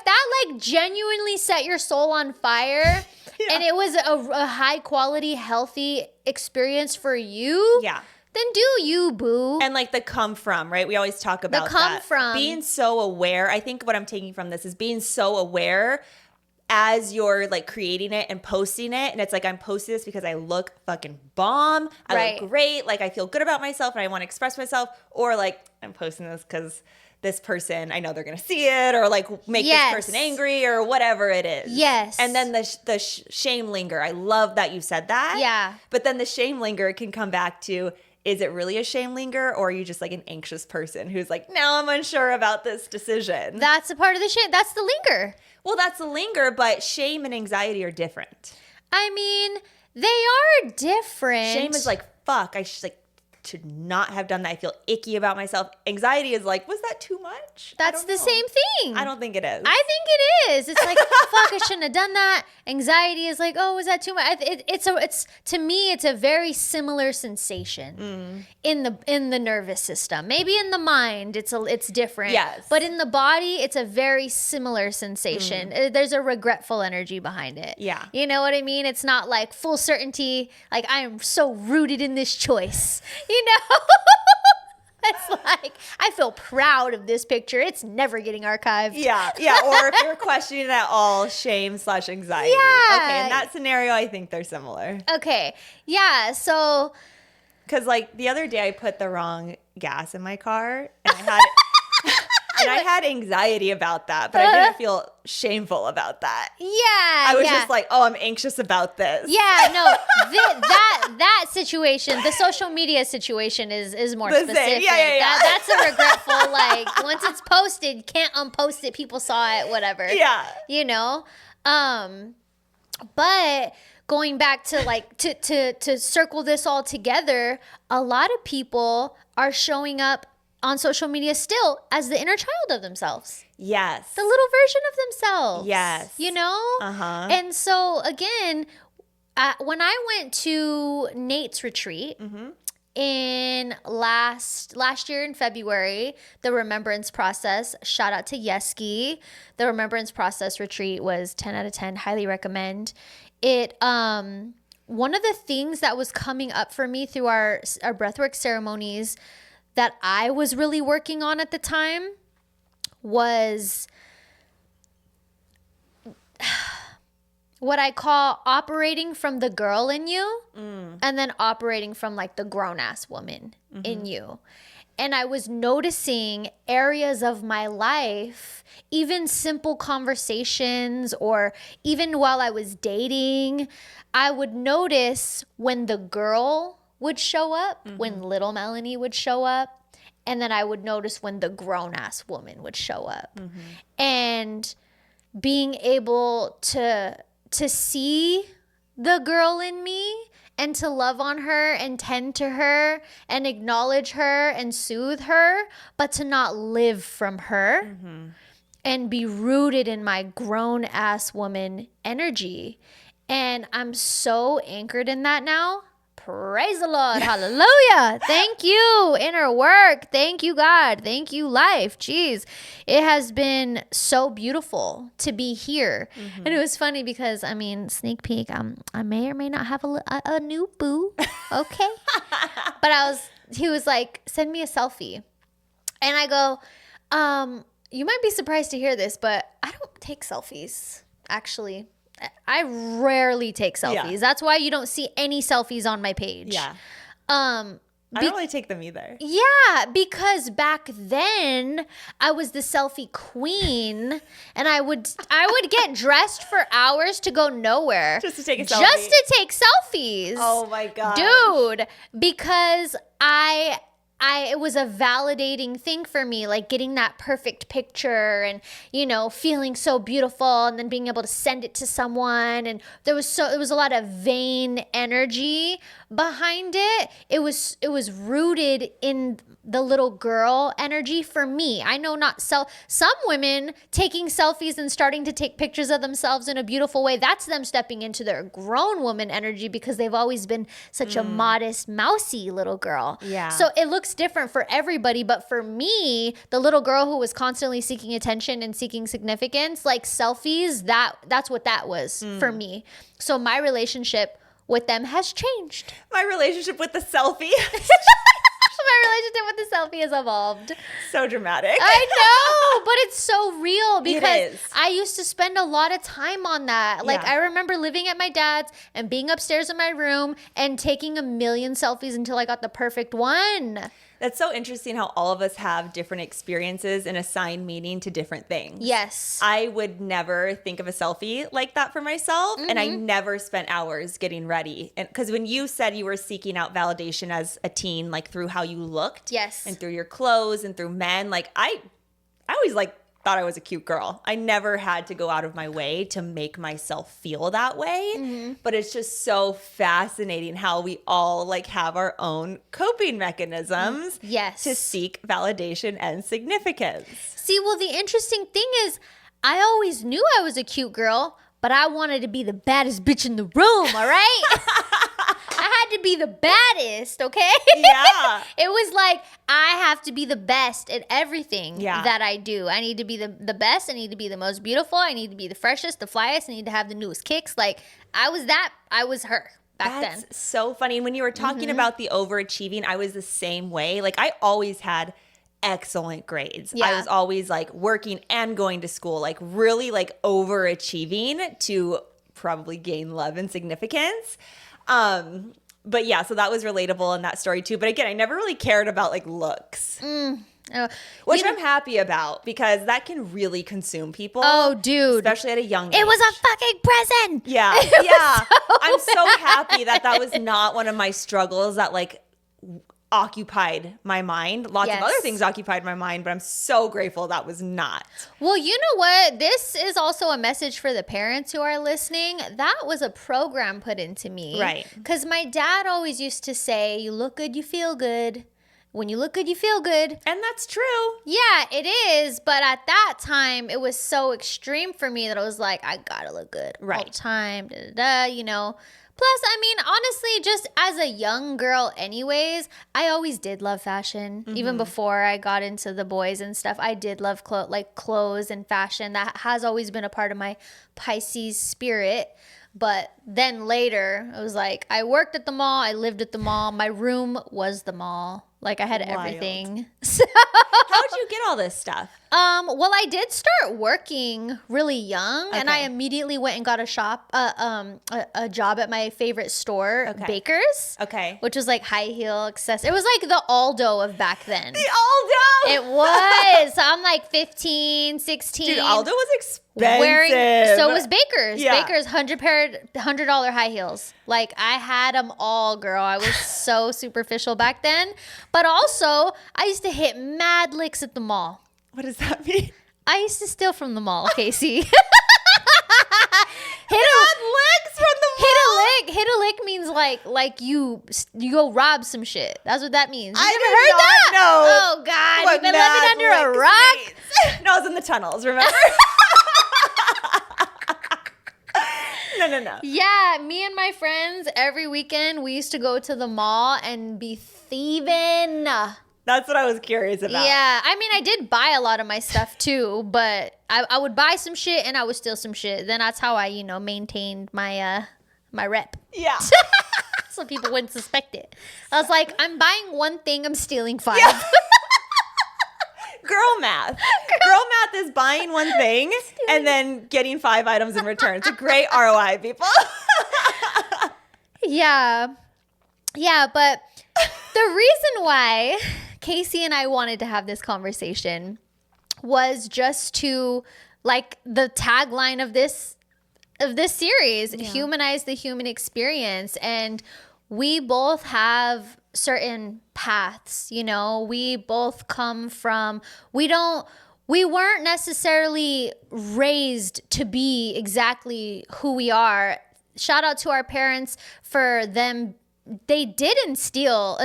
that genuinely set your soul on fire, and it was a high quality, healthy experience for you, then do you, boo. And like the come from, right? We always talk about the come that. from. Being so aware. I think what I'm taking from this is being so aware as you're like creating it and posting it. And it's like, I'm posting this because I look fucking bomb. I look great. Like I feel good about myself and I want to express myself. Or like, I'm posting this because this person, I know they're going to see it, or like make this person angry, or whatever it is. Yes. And then the shame linger. I love that you said that. Yeah. But then the shame linger can come back to, is it really a shame linger, or are you just like an anxious person who's like, now I'm unsure about this decision? That's a part of the shame. That's the linger. Well, that's the linger, but shame and anxiety are different. I mean, they are different. Shame is like, fuck, I should not have done that. I feel icky about myself. Anxiety is like, was that too much? That's the same thing. I don't think it is. I think it is. It's like, fuck, I shouldn't have done that. Anxiety is like, oh, was that too much? It's to me, it's a very similar sensation in the nervous system. Maybe in the mind, it's different. Yes. But in the body, it's a very similar sensation. There's a regretful energy behind it. Yeah. You know what I mean? It's not like full certainty. Like, I am so rooted in this choice. You know? It's like, I feel proud of this picture. It's never getting archived. Yeah. Or if you're questioning it at all, shame/anxiety. Yeah. Okay, in that scenario, I think they're similar. Okay. Yeah, so. Because like the other day I put the wrong gas in my car, and I had anxiety about that, but I didn't feel shameful about that. Yeah. I was just like, oh, I'm anxious about this. Yeah, no, that situation, the social media situation is more The specific. same. Yeah. That's a regretful, like, once it's posted, you can't unpost it. People saw it, whatever. Yeah. You know? But going back to like, to circle this all together, a lot of people are showing up on social media still as the inner child of themselves. Yes. The little version of themselves. Yes. You know? Uh-huh. And so, again, when I went to Nate's retreat in last year in February, the Remembrance Process, shout out to Yeski. The Remembrance Process retreat was 10 out of 10. Highly recommend. It, one of the things that was coming up for me through our breathwork ceremonies that I was really working on at the time was what I call operating from the girl in you and then operating from like the grown ass woman in you. And I was noticing areas of my life, even simple conversations, or even while I was dating, I would notice when the girl would show up, when little Melanie would show up, and then I would notice when the grown-ass woman would show up. And being able to see the girl in me and to love on her and tend to her and acknowledge her and soothe her, but to not live from her and be rooted in my grown ass woman energy. And I'm so anchored in that now. Praise the Lord. Hallelujah. Thank you, inner work. Thank you, God. Thank you, life. Jeez. It has been so beautiful to be here. And it was funny because, I mean, sneak peek, I may or may not have a new boo. Okay. But he was like, send me a selfie. And I go, you might be surprised to hear this, but I don't take selfies, actually. I rarely take selfies. Yeah. That's why you don't see any selfies on my page. Yeah. I don't really take them either. Yeah, because back then I was the selfie queen, and I would get dressed for hours to go nowhere Just to take a selfie. Just to take selfies. Oh my God. Dude, because it was a validating thing for me, like getting that perfect picture and, you know, feeling so beautiful and then being able to send it to someone. And there was a lot of vain energy behind it. It was rooted in the little girl energy for me. I know some women taking selfies and starting to take pictures of themselves in a beautiful way. That's them stepping into their grown woman energy because they've always been such a modest, mousy little girl. Yeah. So it looks different for everybody. But for me, the little girl who was constantly seeking attention and seeking significance, like selfies, that's what that was for me. So my relationship with them has changed. My relationship with the selfie. My relationship with the selfie has evolved. So dramatic. I know, but it's so real because It is. I used to spend a lot of time on that. Like, Yeah. I remember living at my dad's and being upstairs in my room and taking a million selfies until I got the perfect one. That's so interesting how all of us have different experiences and assign meaning to different things. Yes. I would never think of a selfie like that for myself, and I never spent hours getting ready. And because when you said you were seeking out validation as a teen, like through how you looked, Yes. and through your clothes and through men, like I always thought I was a cute girl. I never had to go out of my way to make myself feel that way. But it's just so fascinating how we all have our own coping mechanisms Yes. to seek validation and significance. See, well, the interesting thing is I always knew I was a cute girl, but I wanted to be the baddest bitch in the room, all right? I had to be the baddest, okay? Yeah. It was like, I have to be the best at everything Yeah. that I do. I need to be the best. I need to be the most beautiful. I need to be the freshest, the flyest. I need to have the newest kicks. Like, I was her back then. That's so funny. When you were talking about the overachieving, I was the same way. Like, I always had excellent grades. I Yeah. was always working and going to school, really overachieving to probably gain love and significance. But yeah, so that was relatable in that story too. But again, I never really cared about looks, which I'm happy about because that can really consume people. Oh, dude. Especially at a young age. It was a fucking prison. Yeah. Yeah. I'm so happy that was not one of my struggles that occupied my mind. Lots Yes. of other things occupied my mind, but I'm so grateful that was not. Well, you know what? This is also a message for the parents who are listening. That was a program put into me. Right. Because my dad always used to say, you look good, you feel good. When you look good, you feel good. And that's true. Yeah, it is. But at that time, it was so extreme for me that I was like, I gotta look good all Right. the time. Plus, I mean, honestly, just as a young girl anyways, I always did love fashion. Even before I got into the boys and stuff, I did love clothes and fashion. That has always been a part of my Pisces spirit. But then later, it was like, I worked at the mall. I lived at the mall. My room was the mall. I had Wild. everything. So, How'd you get all this stuff? well, I did start working really young, and I Okay. immediately went and got a job at my favorite store, Okay. Baker's. Okay. Which was high heel accessories. It was the Aldo of back then. The Aldo! It was. So I'm 15, 16. Dude, Aldo was expensive. So was Baker's. Yeah. Baker's $100 high heels. I had them all, girl. I was so superficial back then. But also, I used to hit mad licks at the mall. What does that mean? I used to steal from the mall, Casey. Licks from the mall. Hit a lick means like you go rob some shit. That's what that means. You I never did heard not that? know Oh God, what you've been living under mad a licks rock. means. No, I was in the tunnels, remember? No. Yeah, me and my friends every weekend we used to go to the mall and be thieving. That's what I was curious about. Yeah, I mean, I did buy a lot of my stuff too, but I would buy some shit and I would steal some shit. Then that's how I, maintained my my rep. Yeah. So people wouldn't suspect it. I was like, I'm buying one thing, I'm stealing 5. Yeah. Girl math. Girl math is buying one thing and then getting 5 items in return. It's a great ROI, people. Yeah. Yeah, but the reason why Casey and I wanted to have this conversation was just to, like, the tagline of this series, humanize the human experience. And we both have certain paths, we both come from, we weren't necessarily raised to be exactly who we are. Shout out to our parents for them. They did instill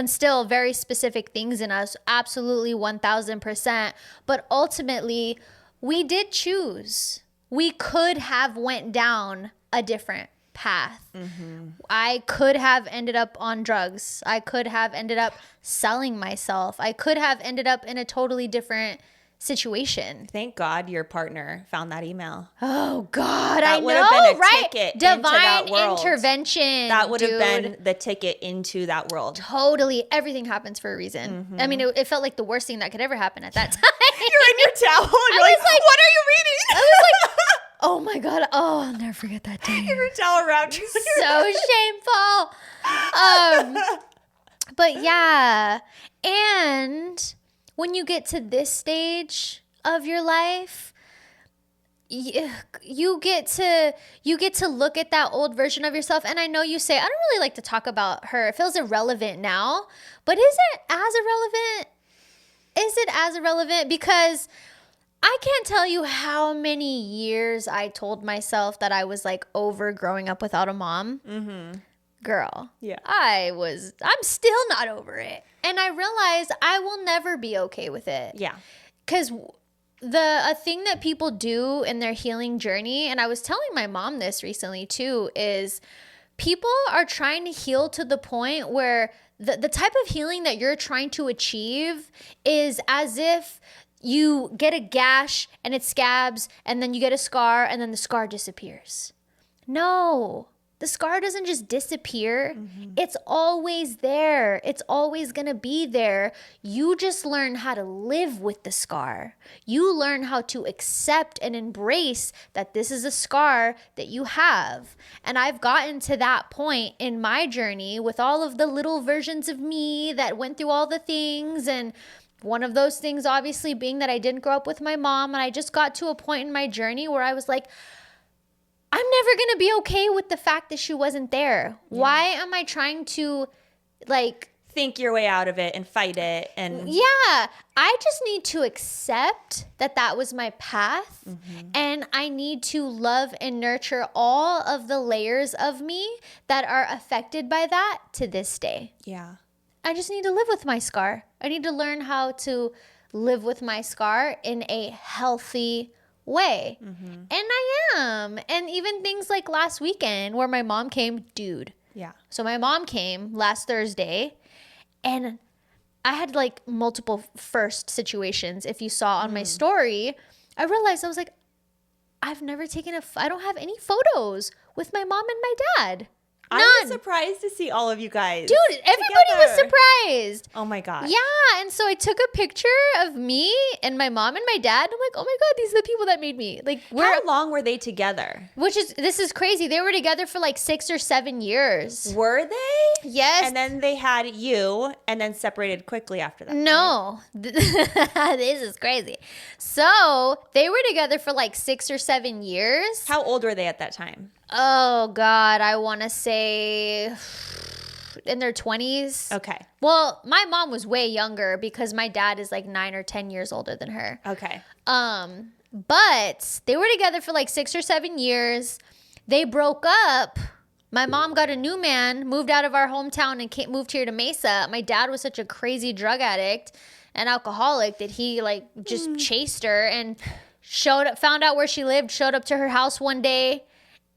very specific things in us, absolutely 1000%. But ultimately, we did choose. We could have went down a different path. Mm-hmm. I could have ended up on drugs. I could have ended up selling myself. I could have ended up in a totally different situation. Thank God your partner found that email. Oh God, that I know, would have been a right? ticket Divine into that world. Intervention. That would have dude. been the ticket into that world. Totally, everything happens for a reason. Mm-hmm. I mean, it felt like the worst thing that could ever happen at that time. You're in your towel. And you're like, what are you reading? I was like, oh my God. Oh, I'll never forget that day. Your towel wrapped. So shameful. But yeah. And when you get to this stage of your life, you get to look at that old version of yourself. And I know you say, I don't really like to talk about her. It feels irrelevant now. But is it as irrelevant? Is it as irrelevant? Because I can't tell you how many years I told myself that I was like over growing up without a mom. Mm-hmm. Girl, yeah, I'm still not over it. And I realized I will never be okay with it. Yeah. Because a thing that people do in their healing journey, and I was telling my mom this recently too, is people are trying to heal to the point where the type of healing that you're trying to achieve is as if you get a gash and it scabs and then you get a scar and then the scar disappears. No. The scar doesn't just disappear. Mm-hmm. It's always there. It's always going to be there. You just learn how to live with the scar. You learn how to accept and embrace that this is a scar that you have. And I've gotten to that point in my journey with all of the little versions of me that went through all the things. And one of those things obviously being that I didn't grow up with my mom. And I just got to a point in my journey where I was like, I'm never going to be okay with the fact that she wasn't there. Yeah. Why am I trying to think your way out of it and fight it? And yeah, I just need to accept that was my path. Mm-hmm. And I need to love and nurture all of the layers of me that are affected by that to this day. Yeah. I just need to live with my scar. I need to learn how to live with my scar in a healthy way. Mm-hmm. And I am. And even things like last weekend where my mom came, dude. Yeah. So my mom came last Thursday and I had like multiple first situations. If you saw on my story, I realized I was like, I don't have any photos with my mom and my dad. None. I was surprised to see all of you guys. Dude, everybody was surprised. Oh my God. Yeah. And so I took a picture of me and my mom and my dad. I'm like, oh my God, these are the people that made me. Like, how long were they together? This is crazy. They were together for like 6 or 7 years. Were they? Yes. And then they had you and then separated quickly after that. No. Right? This is crazy. So they were together for like 6 or 7 years. How old were they at that time? Oh, God, I want to say in their 20s. Okay. Well, my mom was way younger because my dad is like 9 or 10 years older than her. Okay. But they were together for like 6 or 7 years. They broke up My mom got a new man, moved out of our hometown and moved here to Mesa. My dad was such a crazy drug addict and alcoholic that he like just chased her and found out where she lived, showed up to her house one day,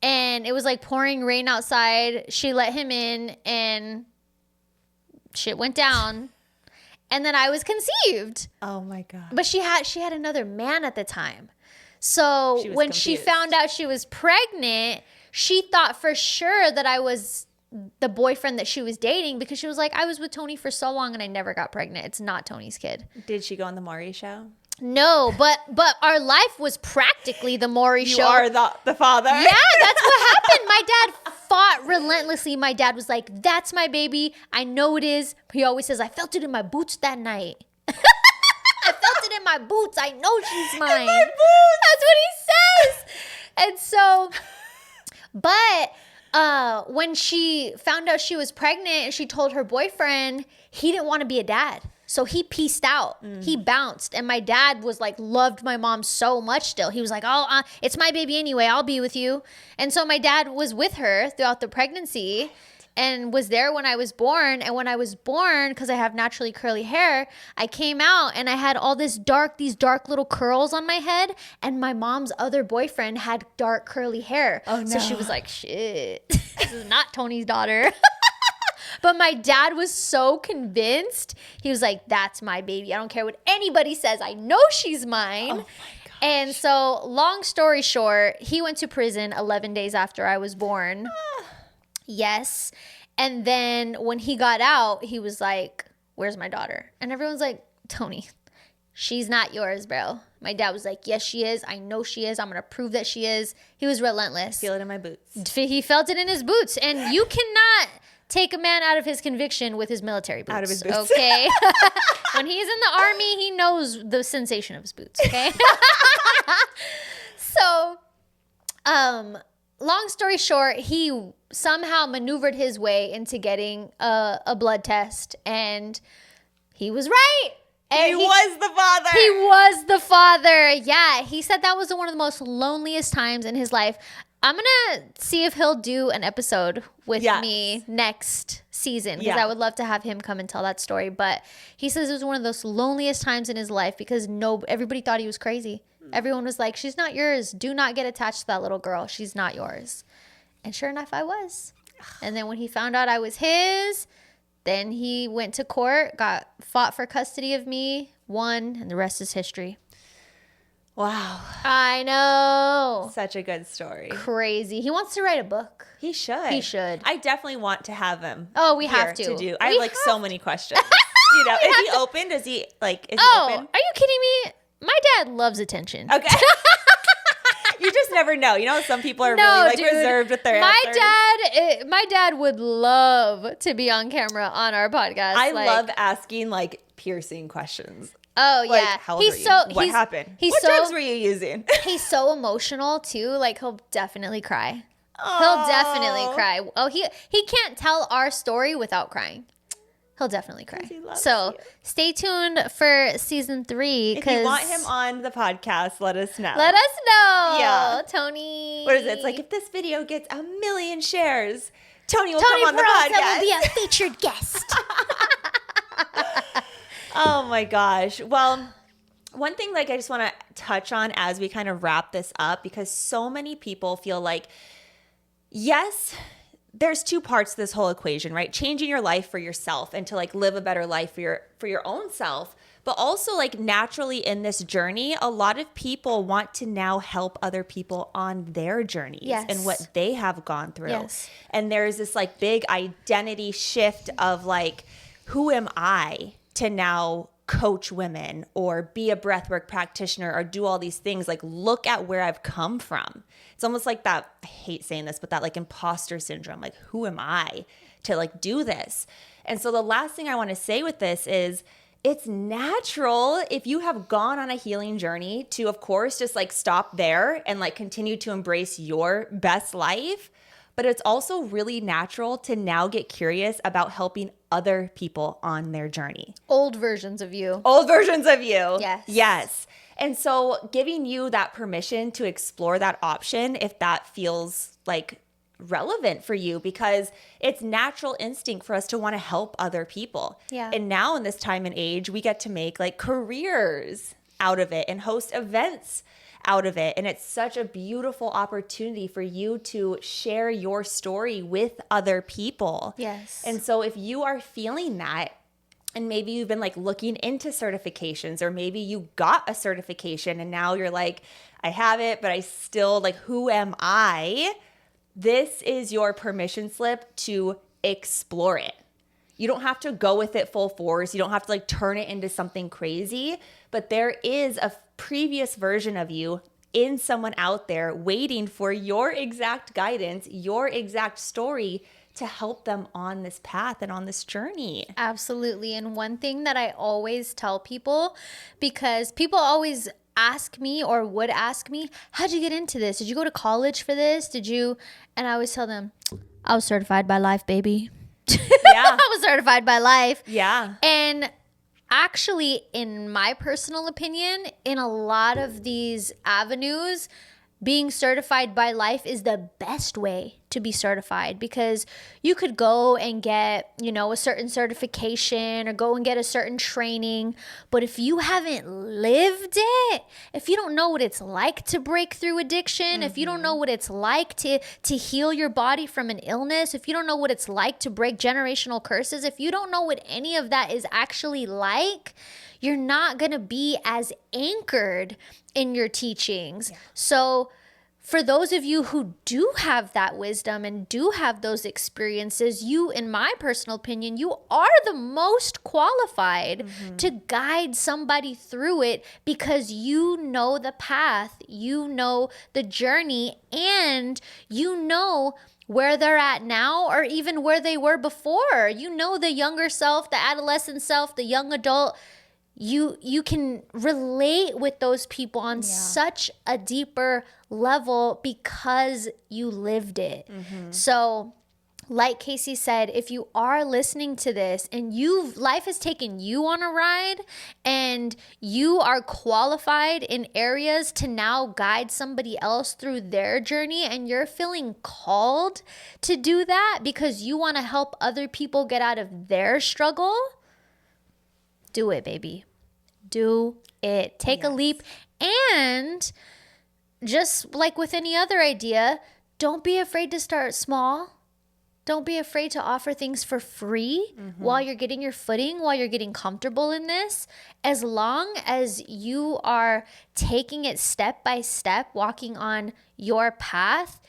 and it was like pouring rain outside. She let him in and shit went down. And then I was conceived. Oh my God. But she had another man at the time. So when she found out she was pregnant, she thought for sure that I was the boyfriend that she was dating, because she was like, I was with Tony for so long and I never got pregnant. It's not Tony's kid. Did she go on the Maury show? No, but our life was practically the Maury show. You are the father. Yeah, that's what happened. My dad fought relentlessly. My dad was like, that's my baby. I know it is. He always says, I felt it in my boots that night. I felt it in my boots. I know she's mine. In my boots. That's what he says. And so, but when she found out she was pregnant and she told her boyfriend, he didn't want to be a dad. So he pieced out. He bounced. And my dad was like, loved my mom so much still. He was like, oh, it's my baby anyway. I'll be with you. And so my dad was with her throughout the pregnancy and was there when I was born. And when I was born, because I have naturally curly hair, I came out and I had all these dark little curls on my head. And my mom's other boyfriend had dark curly hair. Oh, no. So she was like, shit, this is not Tony's daughter. But my dad was so convinced. He was like, that's my baby. I don't care what anybody says. I know she's mine. Oh my gosh. And so long story short, he went to prison 11 days after I was born. Yes. And then when he got out, he was like, where's my daughter? And everyone's like, Tony, she's not yours, bro. My dad was like, yes, she is. I know she is. I'm going to prove that she is. He was relentless. Feel it in my boots. He felt it in his boots. And you cannot take a man out of his conviction with his military boots. Out of his boots. Okay. When he's in the army, he knows the sensation of his boots. Okay. So, long story short, he somehow maneuvered his way into getting a blood test, and he was right. And he was the father. He was the father. Yeah. He said that was one of the most loneliest times in his life. I'm going to see if he'll do an episode with me next season, because I would love to have him come and tell that story. But he says it was one of those loneliest times in his life because everybody thought he was crazy. Everyone was like, she's not yours. Do not get attached to that little girl. She's not yours. And sure enough, I was. And then when he found out I was his, then he went to court, fought for custody of me, won, and the rest is history. Wow. I know. Such a good story. Crazy. He wants to write a book. He should. He should. I definitely want to have him. Oh, we have to. do. I have like so many questions. You know, is he open? Does he like, is he open? Are you kidding me? My dad loves attention. Okay. You just never know. You know, some people are really like reserved with their answers. My dad would love to be on camera on our podcast. I love asking like piercing questions. Oh, like, yeah. How old were you? What happened? What drugs were you using? He's so emotional, too. Like, he'll definitely cry. Aww. He'll definitely cry. Oh, he can't tell our story without crying. He'll definitely cry. So stay tuned for season 3. If you want him on the podcast, let us know. Let us know. Yeah. Tony. What is it? It's like, if this video gets 1 million shares, Tony will come on the podcast. Will be a featured guest. Oh my gosh. Well, one thing like I just want to touch on as we kind of wrap this up, because so many people feel like, yes, there's 2 parts to this whole equation, right? Changing your life for yourself and to like live a better life for your own self. But also like naturally in this journey, a lot of people want to now help other people on their journeys and what they have gone through. Yes. And there's this like big identity shift of like, who am I to now coach women or be a breathwork practitioner or do all these things? Like, look at where I've come from. It's almost like that, I hate saying this, but that like imposter syndrome, like, who am I to like do this? And so the last thing I want to say with this is, it's natural if you have gone on a healing journey to, of course, just like stop there and like continue to embrace your best life. But it's also really natural to now get curious about helping other people on their journey. Old versions of you. Old versions of you. Yes. Yes. And so giving you that permission to explore that option, if that feels like relevant for you because it's natural instinct for us to want to help other people. Yeah. And now in this time and age, we get to make like careers out of it and host events out of it. And it's such a beautiful opportunity for you to share your story with other people. Yes. And so if you are feeling that, and maybe you've been like looking into certifications, or maybe you got a certification and now you're like, I have it, but I still like, who am I? This is your permission slip to explore it. You don't have to go with it full force. You don't have to like turn it into something crazy, but there is a previous version of you in someone out there waiting for your exact guidance, your exact story to help them on this path and on this journey. Absolutely. And one thing that I always tell people, because people always ask me or would ask me, how'd you get into this? Did you go to college for this? Did you? And I always tell them, I was certified by life, baby. Yeah. I was certified by life. Yeah. And actually, in my personal opinion, in a lot of these avenues, being certified by life is the best way to be certified, because you could go and get, a certain certification or go and get a certain training. But if you haven't lived it, if you don't know what it's like to break through addiction, if you don't know what it's like to heal your body from an illness, if you don't know what it's like to break generational curses, if you don't know what any of that is actually like, you're not going to be as anchored in your teachings. Yeah. So for those of you who do have that wisdom and do have those experiences, you, in my personal opinion, you are the most qualified to guide somebody through it, because you know the path, you know the journey, and you know where they're at now or even where they were before. You know the younger self, the adolescent self, the young adult. You can relate with those people on such a deeper level because you lived it. So like Casey said, if you are listening to this and life has taken you on a ride and you are qualified in areas to now guide somebody else through their journey, and you're feeling called to do that because you want to help other people get out of their struggle, do it, baby. Do it. Take a leap. And just like with any other idea, don't be afraid to start small. Don't be afraid to offer things for free while you're getting your footing, while you're getting comfortable in this. As long as you are taking it step by step, walking on your path,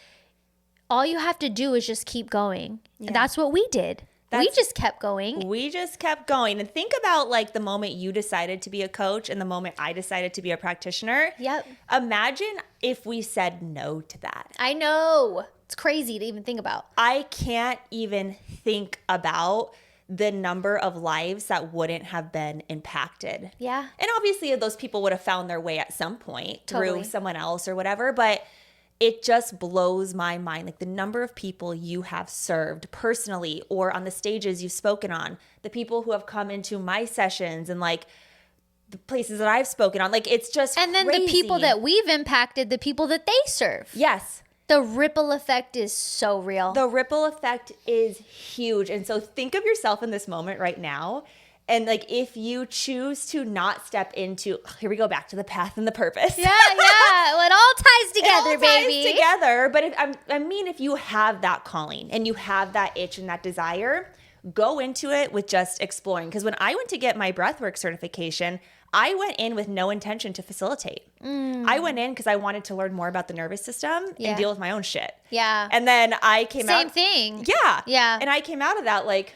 all you have to do is just keep going. Yeah. And that's what we did. We just kept going. We just kept going. And think about like the moment you decided to be a coach and the moment I decided to be a practitioner. Yep. Imagine if we said no to that. I know. It's crazy to even think about. I can't even think about the number of lives that wouldn't have been impacted. Yeah. And obviously those people would have found their way at some point through someone else or whatever, but it just blows my mind, like the number of people you have served personally or on the stages you've spoken on, the people who have come into my sessions and like the places that I've spoken on. Like it's just And then crazy. The people that we've impacted, the people that they serve. Yes. The ripple effect is so real. The ripple effect is huge. And so think of yourself in this moment right now. And like if you choose to not step into, here we go back to the path and the purpose. Yeah. It all ties together, baby. Ties together. But if you have that calling and you have that itch and that desire, go into it with just exploring. Because when I went to get my breathwork certification, I went in with no intention to facilitate. I went in because I wanted to learn more about the nervous system and deal with my own shit. Yeah. And then I came out. Same thing. Yeah. Yeah. And I came out of that like,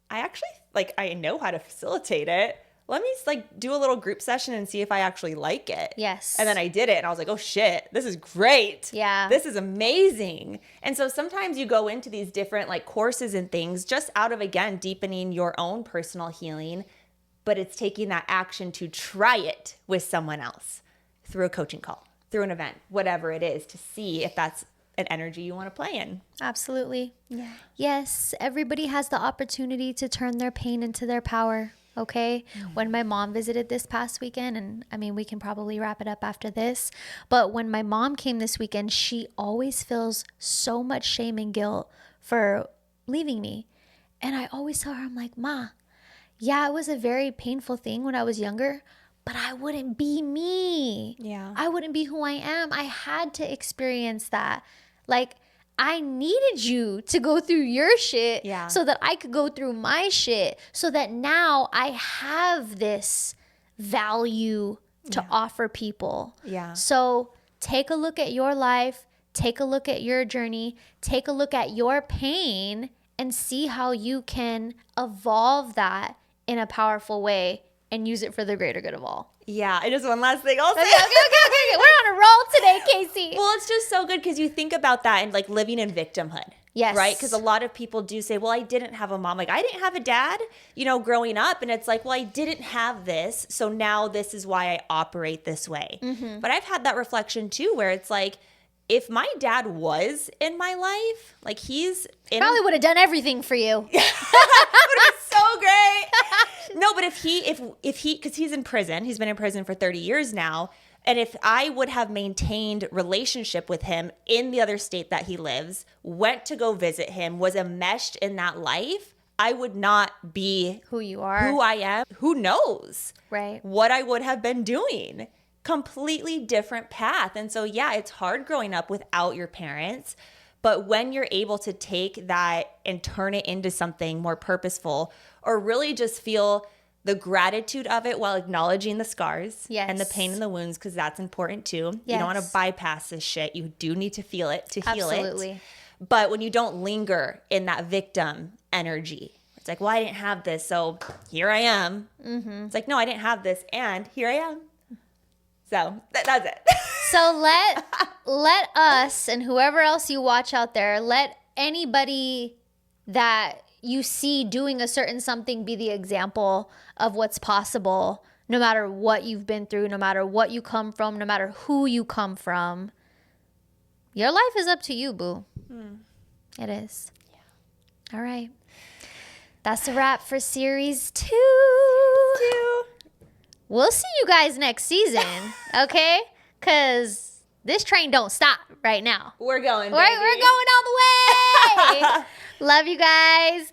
I actually, like, I know how to facilitate it. Let me like do a little group session and see if I actually like it. Yes. And then I did it and I was like, oh shit, this is great. Yeah. This is amazing. And so sometimes you go into these different like courses and things just out of, again, deepening your own personal healing, but it's taking that action to try it with someone else through a coaching call, through an event, whatever it is, to see if that's an energy you want to play in. Absolutely. Yeah. Yes, everybody has the opportunity to turn their pain into their power. Okay. When my mom visited this past weekend, and I mean, we can probably wrap it up after this, but when my mom came this weekend, she always feels so much shame and guilt for leaving me. And I always tell her, I'm like, Ma, yeah, it was a very painful thing when I was younger, but I wouldn't be me. Yeah. I wouldn't be who I am. I had to experience that. Like, I needed you to go through your shit so that I could go through my shit, so that now I have this value to offer people. Yeah. So take a look at your life, take a look at your journey, take a look at your pain, and see how you can evolve that in a powerful way and use it for the greater good of all. Yeah, and just one last thing I'll say. Okay. We're on a roll today, Casey. Well, it's just so good because you think about that and like living in victimhood. Yes. Right? Because a lot of people do say, well, I didn't have a mom. Like, I didn't have a dad, growing up. And it's like, well, I didn't have this. So now this is why I operate this way. Mm-hmm. But I've had that reflection too, where it's like, if my dad was in my life, like probably would have done everything for you. That would have been so great. No, but if he, because he's in prison, he's been in prison for 30 years now. And if I would have maintained relationship with him in the other state that he lives, went to go visit him, was enmeshed in that life, I would not be who you are, who I am. Who knows? Right. What I would have been doing. Completely different path. And so, yeah, it's hard growing up without your parents. But when you're able to take that and turn it into something more purposeful, or really just feel the gratitude of it while acknowledging the scars and the pain and the wounds, because that's important too. Yes. You don't want to bypass this shit. You do need to feel it to heal it. But when you don't linger in that victim energy, it's like, well, I didn't have this, so here I am. Mm-hmm. It's like, no, I didn't have this, and here I am. So that's it. So let us and whoever else you watch out there, let anybody that you see doing a certain something be the example of what's possible, no matter what you've been through, no matter what you come from, no matter who you come from. Your life is up to you, boo. It is. Yeah. All right. That's a wrap for series 2. We'll see you guys next season, okay? Because this train don't stop right now. We're going, baby. We're going all the way. Love you guys.